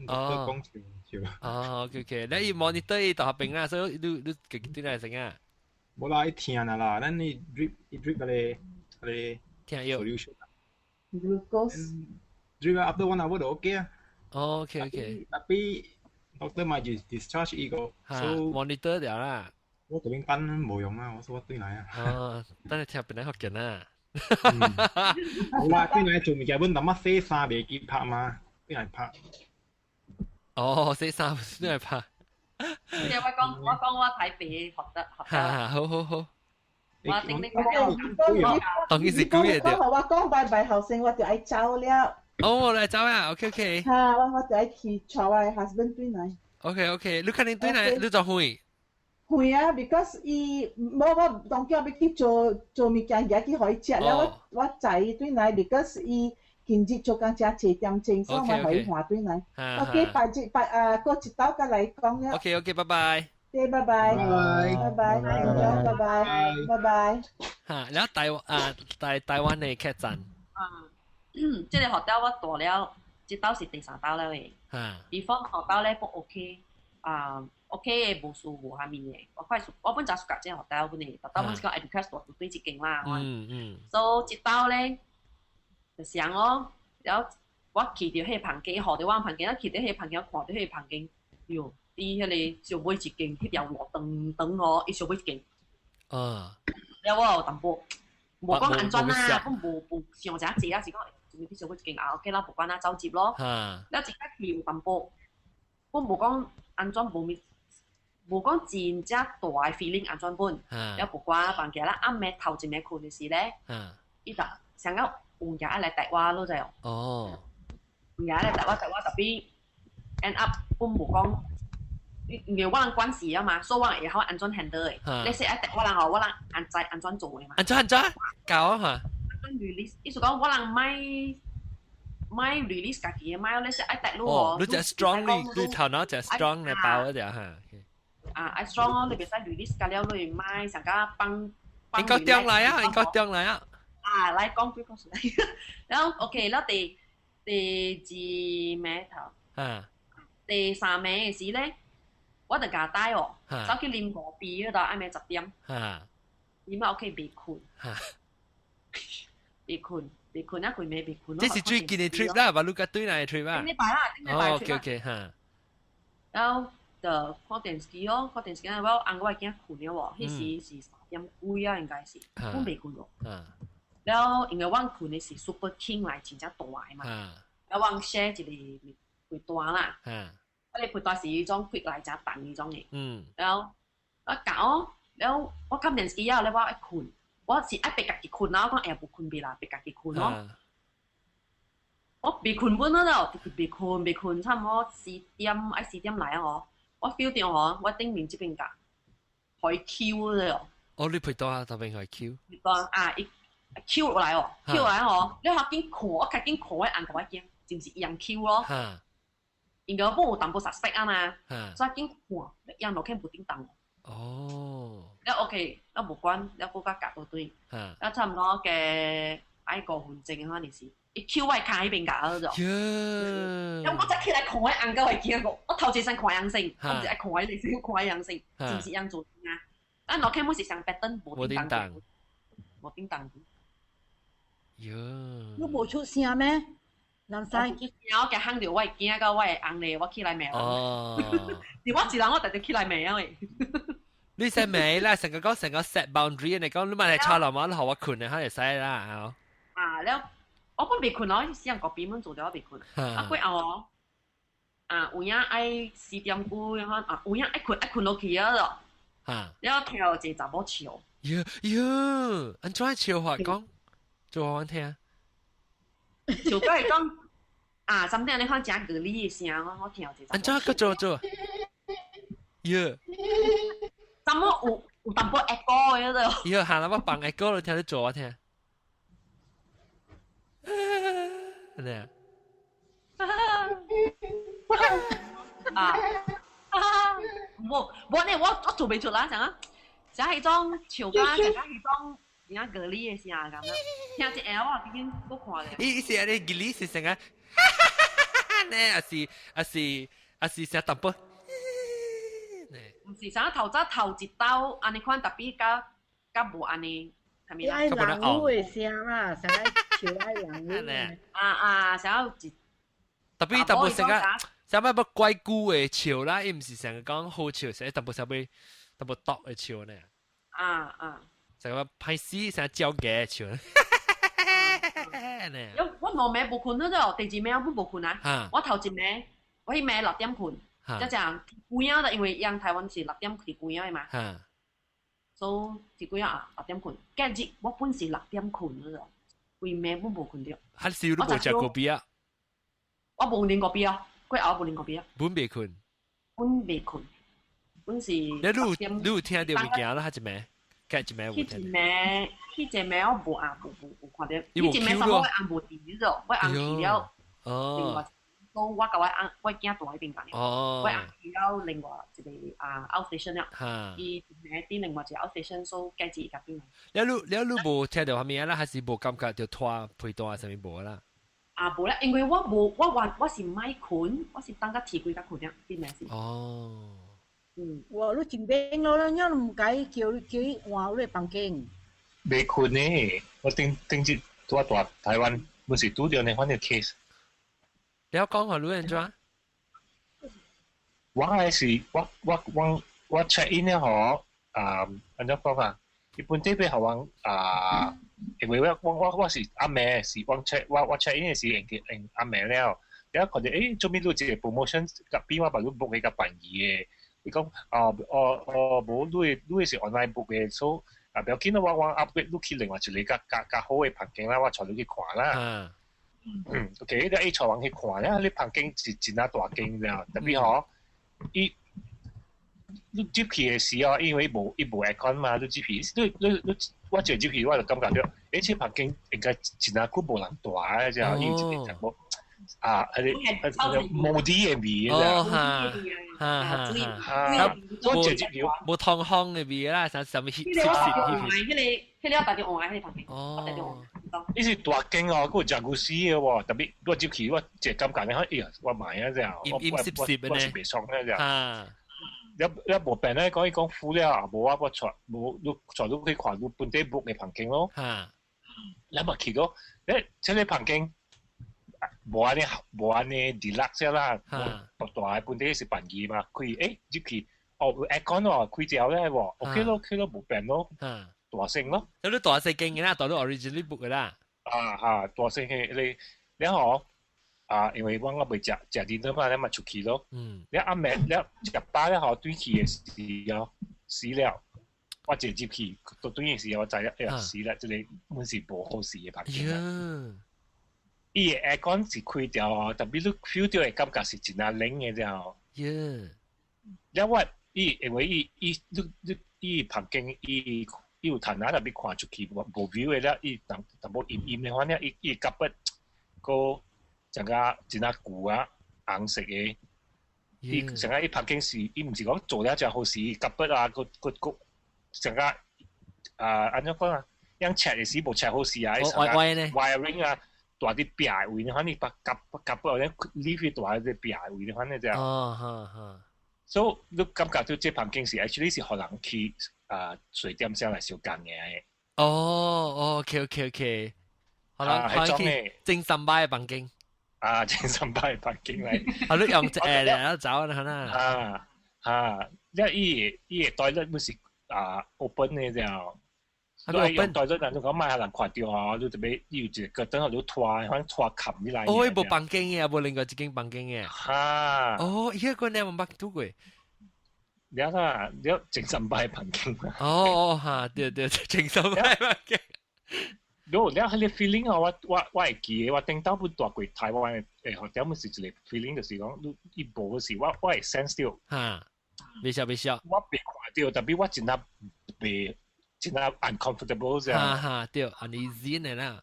講潮。哦 ，OK， 你 monitor 大邊啊，所以你對嚟成啊。冇啦，一聽啦，咱你 drip 嗰啲聽有。glucose。drip after 1 hour 就 OK 啊。OK。tapi doctor 咪就 discharge 呢個，所以 monitor 掉啦。我這邊等冇用啊，我對嚟啊。哦，等你聽邊嚟學緊啊。好啦，對嚟做物件本，但乜寫衫未記拍嘛，對嚟拍。哦，寫衫對嚟拍。我講我睇俾學得。好。我頂你講。當然是古嘢掉。我講拜拜後生，我就愛走了。哦，來走啊 ，OK。嚇，我就愛去坐我 husband 對嚟。OK， 你肯定對嚟，你就會。會啊 ，because 我當叫要去做物件，而去可以食了。我仔對嚟 ，because 今日做工真濟點鐘，所以我可以換對嚟。OK，過一道再嚟講了。OK， 拜拜。拜拜。嚇，然後台灣嘅客棧。即係學到我大了，這道是第3道了誒。before 學到咧不 OK，OK 嘅無數無下面嘅，我本就暑假即係學到本嚟，特登本是講 educate 大對接勁啦。所以這道咧就想咯，然後我去到迄個棚間，學到我棚間，我去到迄個棚間，看到迄個棚間，喲，啲迄個上尾一間，迄條路長哦，伊上尾一間。然後我有淡薄，無講安全啦，我無上只濟啊，是講。啲小鬼勁啊 ，OK 啦，無關啦，走接咯。你自己去有淡薄，我無講安全無講真正大嘅 feeling 安全本，了無關房間啦，暗暝頭一暝困嘅時咧，伊就想要有人來帶我咯，就哦，有人來帶我特別 end up 我無講，因為我人關事啊嘛，所以我會好安全 handle 嘅。你說愛帶我人我人安全做嘅嘛。安全搞啊嘛。release， 意思講我人咪 release 家己嘅咪，你是愛帶路哦。你就 strong， 你頭腦就 strong 嚟包一條嚇。愛 strong 咯，你別使 release 家了，你咪成家幫。應該將來啊，應該將來啊。來講俾講出嚟，然後 OK，然後第2暝頭，第3暝嘅時咧，我就夾帶哦，走去啉咖啡嗰度，暗暝10點，伊咪 OK 未困。別困一困未別困。這是最近嘅 trip 啦，把你個對嚟 trip 啊。頂禮拜啦。OK 嚇。然後就看電視咯，我按我驚困了喎，迄時是3點幾啊，應該是，我未困咯。然後因為我困嘅是 Super King 嚟，真正大嘅嘛。然後我 share 一個陪單啦。我哋陪單是一種 quick 嚟，真淡一種嘅。然後我搞，然後我看電視以後咧，我愛困。我是愛別家己困啦，我講無困別啦，別家己困咯。我別困本咯，別困，差唔多4點來啊！我 feel 到我頂面這邊㗎，可以 Q 了。哦，你陪到啊，特別可以 Q。伊 Q 來哦，你學緊看，我較緊看我按個我驚，是唔是一樣 Q 咯？因為我有淡薄 suspect 啊嘛，所以緊看，一樣落去冇叮當。哦，แล้วโอเคแล้วบุกวนแล้วกูก็กะตัวตุ้ยแล้วทำล้อแกไอ้個換證嗰陣時，一 Q 位卡喺邊架嗰度。咁我就企喺狂喺硬膠係見一個，我頭先想狂陽性，我唔知係狂喺你先狂喺陽性，是唔是樣做啊？啊，我睇冇時上 pattern 冇叮當，冇叮當。你冇出聲咩？南西，我嘅行到我驚到我紅咧，我起來未？哦，如果一人我特別起來未啊喂。你使未啦？成個講成個 set boundary 你講，你咪係吵流嘛？你學我困你可以使啦，啊，แล้ว我本未困咯，先個邊本做咗未困。啊，佢我有影愛4點幾，有影愛困落去啊咯。แล้ว聽到一查某笑。喲，安怎笑法講？做我聽。笑個係講甚至你看真個哩嘅聲，我聽到一查。安怎個做？喲。怎麼有淡薄 echo 嘅咯？喲，行啦，我放 echo 你聽你做我聽。咩啊？我做未出啦，成啊！成係種潮家，成係種而家嗰啲嘅聲咁樣，聽隻 L 啊，已經都看咧。伊是你嗰啲是成啊？呢是成淡薄。唔是成頭一刀，安尼款特別甲無安尼，係咪啦？愛人語嘅聲啦，成日潮愛人語。成一。特別淡薄成個。什麼怪姑嘅潮啦，伊唔是成日講好潮，成日特別特別毒嘅潮呢。成個歹死成日招嘅潮。我兩暝無困咗啫，第二暝我冇困啊。我頭一暝，我迄暝6點困，即係幾啊？因為樣台灣是6點至幾啊嘛。所以幾啊6點困，今日我本是6點困咗，幾暝我冇困到。還是你冇食過邊啊？我冇啉過邊啊。佢熬半年個邊啊？本未困，本是。你有聽到物件啦？一暝，隔一暝有聽。一暝我無看到。一暝什麼我按無電咗，我按去了。另外，我甲我囝住喺邊間。我按去了另外一個outstation 了。伊一暝啲另外一個 outstation 所計住入邊。你無聽到係咩啦？還是無感覺到拖配單上面無啦？無啦，因為我是買困，我是等個提幾個困呀，啲咩事？哦。我都真病咯，因為唔解叫伊換你房間。未困呢，我頂日住台灣，唔是拄到呢款嘅 case。你有講下女人怎？我係是我 check in 咧嗬，安怎講啊？一般這邊好玩因為我是阿妹，是我 check in 是用阿妹了。然後佢哋做咩都一個 promotion，夾邊我把你 book 喺個便宜嘅。你講冇你是 online book 嘅，所以不要緊啦，我 upgrade 你去另外一個較好嘅房間啦，我帶你去看啦。OK， 你帶我去看啦，你房間是真啊大間了，特別嗬，你入去嘅時候，因為冇 aircon 嘛，你入去，我一入去我就感覺到，這房間應該真啊佢冇人大嘅，就因為一個冇冇啲嘅味嘅。冇湯香嘅味啦，什麼迄個我打電話喺旁邊。呢是大間哦，嗰個真古死嘅喎，特別我入去我只感覺咧，哎呀，我買啊啫，我是未爽咧啫。一無病咧，講苦了，冇啊，我坐到去看到本地 book 嘅房間咯。你咪去到，即係房間。冇安尼 deluxe 啦，大大本地是便宜嘛，開入去aircon 喎，開掉咧喎 ，OK 咯冇病咯，大聲咯，有啲大細鏡嘅啦，到到 original book 嘅啦，大聲嘅你好因為我未食啲嘛，你咪出去咯，你阿妹你食飽咧嗬，對起嘅死了，我直接去到對嘅時候我就死啦，即係滿是冇好事嘅環境。伊個 aircon 是開掉哦，特別你 feel 到嘅感覺是真係冷嘅啫。因為因為伊房間伊有窗啊，特別看出去無 view 嘅啦，伊淡薄陰陰嘅話咧，伊夾筆個成個真係舊啊紅色嘅，伊成個伊房間是伊唔是講做了就好事，夾筆啊個成個安怎講啊？樣拆嘅時無拆好事啊，成個 wiring 啊。大啲壁位呢，可能把夾或者 leave 大啲壁位呢，可能就所以你感覺到這房間是 actually 是可能去水電上嚟小間嘅。OK，可能去正三百嘅房間。啊，正三百環境嚟。啊，你用隻誒嚟走啦，啊啊，因為伊個 toilet 唔是open 嘅啫。所以用 toilet 人就講買下人看到啊，你特別要一個等下你拖，可能拖冚起來。哦，冇房間嘅，冇另外一間房間嘅。嚇！哦，依個你有冇睇過？你啊，你正三百環境。哦嚇，對，正三百環境。你迄個 feeling 啊，我會記嘅，我頂到本大過台灣誒，或者乜事一個 feeling 就是講，你一步嗰時，我會 sense 到。嚇，未笑。我未看到，特別我真係未。真係 uncomfortable 啫。嚇，對 ，uneasy 嘅啦。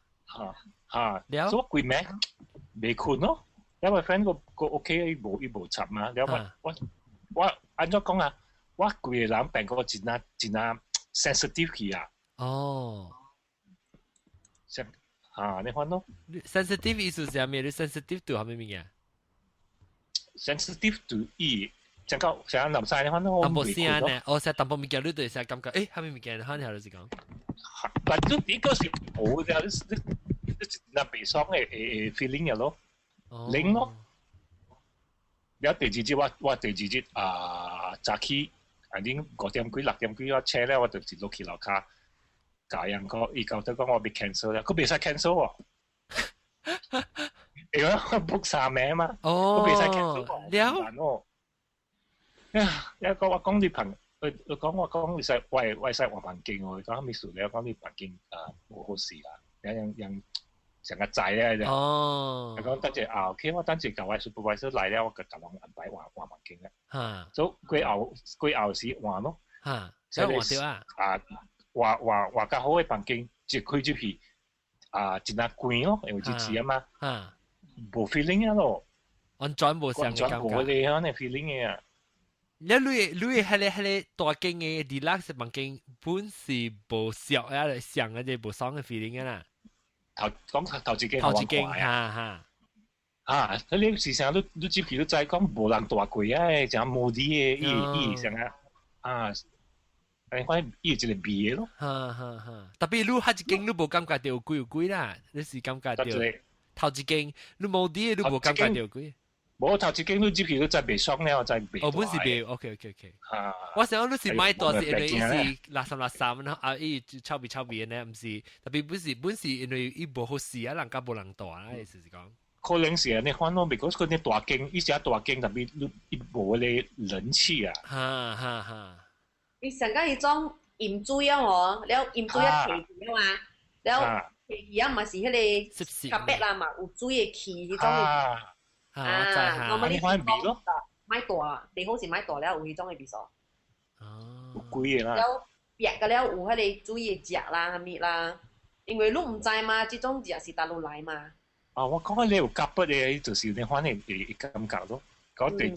嚇，了。所以攰咩？未困咯。因為 friend 個 OK 一步插嘛。了我按照講啊，我攰嘅人病個真係 sensitive 去啊。哦。你看咯。sensitive 意思係咩？你 sensitive to 係咩嘢？sensitive to 伊。整個成日淋曬，你看到我冇聲呢，我成日淡薄物件，你對成日感覺，誒，係咪物件？看下就是講，但都呢個是冇嘅，你那悲傷嘅feeling 嘅咯，零咯。有第二節我第二節早起，啲5點幾6點幾我車咧，我就落去樓下，教人個，伊教得講我被 cancel 咧，佢未使 cancel 喎，因為我 book 3名嘛，佢未使 cancel 喎，一個我講啲朋，佢講我講你使為使環境喎，講咩事咧？講啲環境冇好事啦，人成個仔咧就，講等陣OK，我等陣教位 supervisor 嚟咧，我就教人安排環境咧，所以佢後時換咯，所以換掉話較好嘅環境，就開出去真係貴咯，因為支持啊嘛，冇 feeling 啊咯，安全冇上嘅感覺，冇你可能 feeling 嘅啊。你係大間嘅 deluxe 房間本是無熟啊，上嘅就無爽嘅 feeling 啊啦。頭一間嚇，你時常都接住都就係講無人大過啊，就冇啲嘅伊成啊，反正伊一個味咯。特別你下一間你無感覺到有貴啦，你是感覺到頭一間你冇啲你無感覺到貴。冇頭一間都接住都真係未爽咧，我真係未。本是未 OK。我想你是買多是因為伊是垃圾，伊臭味嘅呢，唔是特別本是因為伊無好事啊，人家無人大啦，意思是講。可能是你看到美國嗰啲大間，伊是大間特別伊無咧人氣啊。伊成間迄種鹽水啊，了鹽水啊氣住啊嘛，了氣啊嘛是迄個咖啡啦嘛，有水嘅氣迄種。我咪你買咯，買大，最好是買大了有迄種嘅味素。有貴嘅啦。了白嘅了有迄個水嘅汁啦，蝦米啦，因為你唔知嘛，這種汁是大陸來嘛。我講你有夾筆嘅，就是你反正會感覺咯。嗰地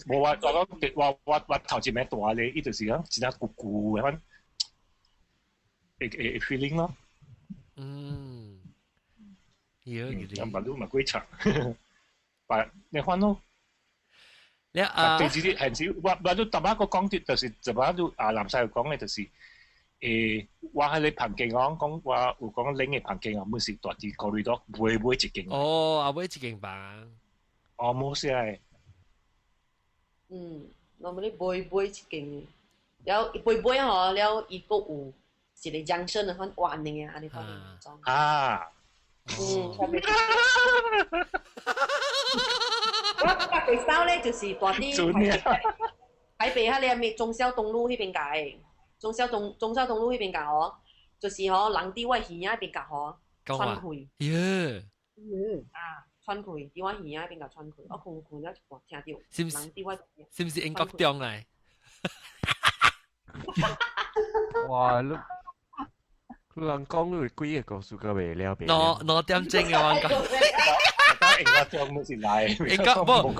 我頭一名大咧，伊就是講真係咕咕嘅，會 feeling 咯。有把路咪幾長。你看咯，第二啲很少，我都特別個講啲，就是特別都南西講嘅，就是我喺你旁邊講話有講拎嘅旁邊啊，冇是大啲考慮到每一間。每一間房。冇事係。我咪你每一間，了每吼了伊個有一個養生嘅很完嘅啊，你講嘅種。我最少咧就是大啲台北迄個咩忠孝東路迄邊界，忠孝東路迄邊界哦，就是吼人佇我耳仔邊界吼穿開。穿開，佇我耳仔邊界穿開，我困了就聽到。是唔是英國中嚟？哇！佢人講你幾個故事個未了？我點正嘅我講。應該將冇事來，應該冇，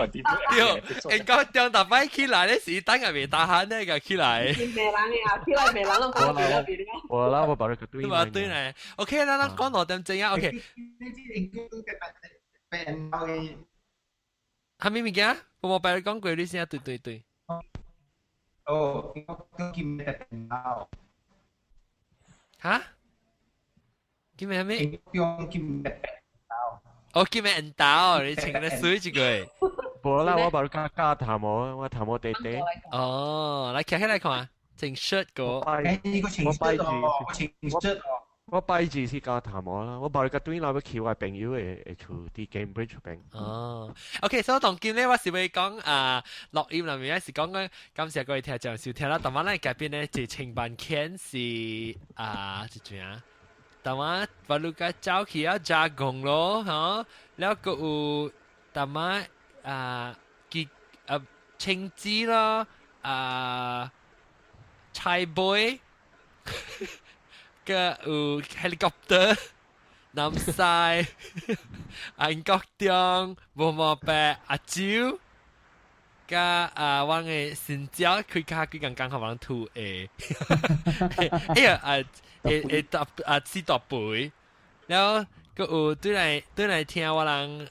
應該將大擺起來咧時，等下未打閒咧個起來。未人嘅，起來未人都講咗邊了。我把你個對嘛。對咧 ，OK 啦，講我點正啊 ，OK。係咪物件？我白你講過你先，對。哦，我見咩電腦？嚇？見咩？用見咩電腦？我叫咩人刀？你請你水一個。無啦，我把你加頭毛，我頭毛地地。哦，來企起來看啊，整 shirt 個。我拜住先加頭毛啦，我把你個短來要橋係朋友嘅處啲 Cambridge 邊。哦 ，OK，所以當今咧，我是會講錄音裏面是講緊，感謝各位聽眾收聽啦。但係咧改變咧，就清班片是一轉啊。但係把你個早期要加工咯，嚇，แล้วก็但係青枝咯，菜杯。個helicopter 南西英國中無毛白阿蕉個我嘅新椒佢卡佢剛剛好玩吐誒哎呀四大杯แล้วก็對嚟聽我人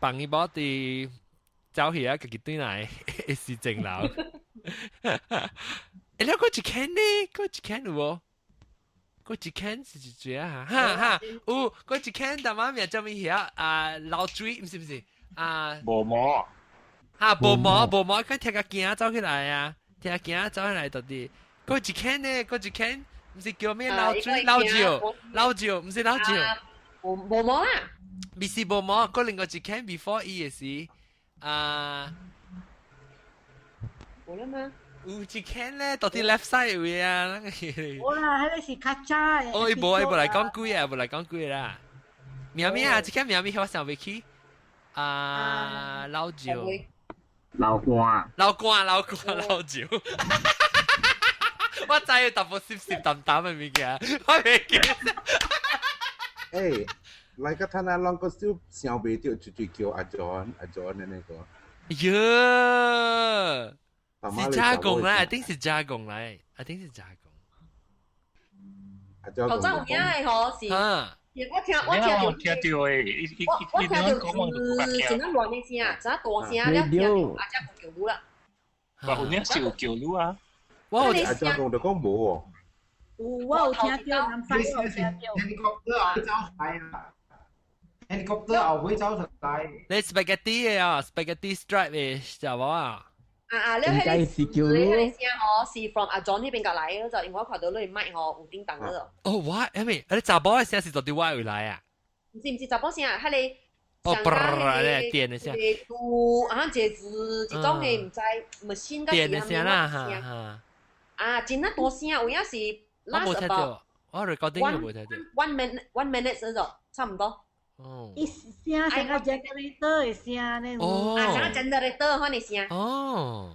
幫伊某啲走去啊，自己對嚟是正流แล้วก็一間呢，個一間有無？嗰一間是一隻啊，哈，嗰一間但係名叫咩嘢老水唔是無毛嚇無毛，佢踢個鏡走起來啊，踢個鏡走起來到底嗰一間呢，嗰一間唔是叫咩老酒，唔是老酒，無毛啊，唔是無毛，嗰另外一間 before 伊嘅是冇啦嘛。有一間咧，到底 left side 位啊？我啦，迄個是卡渣嘅。哦，伊無嚟講幾啊，無嚟講幾啦。苗苗啊，一間苗苗我想未去。老酒。老乾。老酒。我知淡薄濕淡嘅物件，我未記。誒，嚟個睇下兩個小想未到，就叫阿 John 嘅那個。喲。是加工啦，一定是加工啦，一定是加工。頭先有影嘅嗬是，我聽到誒，我聽到是真亂嘅聲，真大聲了，聽到阿姐講叫嚕啦。有影是有叫嚕啊？我阿姐講就講冇喎。我有聽到，南西有聽到。helicopter 後尾走出嚟。你 spaghetti 嘅啊 ，spaghetti stripe 嘅就冇啊。你迄個聲嗬是 from 阿 John 呢邊隔嚟嘅就，因為我看到你麥嗬有叮當嗰度。哦，我你查甫嘅聲是到底我會來啊？唔是查甫聲啊，迄個上加你電嘅聲，一字一種嘅唔知唔新嘅電嘅聲啦嚇。真啊大聲，有影是 last about 我 recording 冇睇到。one minute 嗰度，差唔多。哦，伊聲成個 generator 嘅聲咧。哦，成個 generator 嗰啲聲。哦。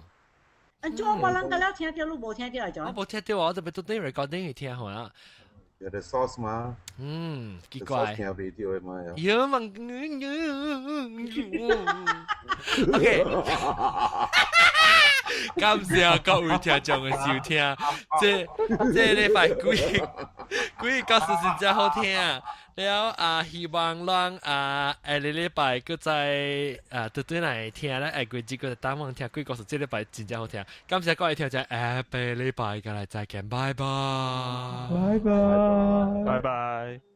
咁我冇人個了聽到，你冇聽到嚟咗？我冇聽到，我特別都對 recording 去聽好啦。有啲 source 嘛？奇怪。聽未到嘅嘛？有嘛？OK。感謝各位聽眾嘅收聽，這禮拜幾個事情真好聽啊！了希望讓下禮拜佢再對嚟聽咧，過幾個單網聽幾個事，這禮拜真正好聽。感謝各位聽眾，下禮拜嘅嚟再見，拜拜，拜拜，拜拜。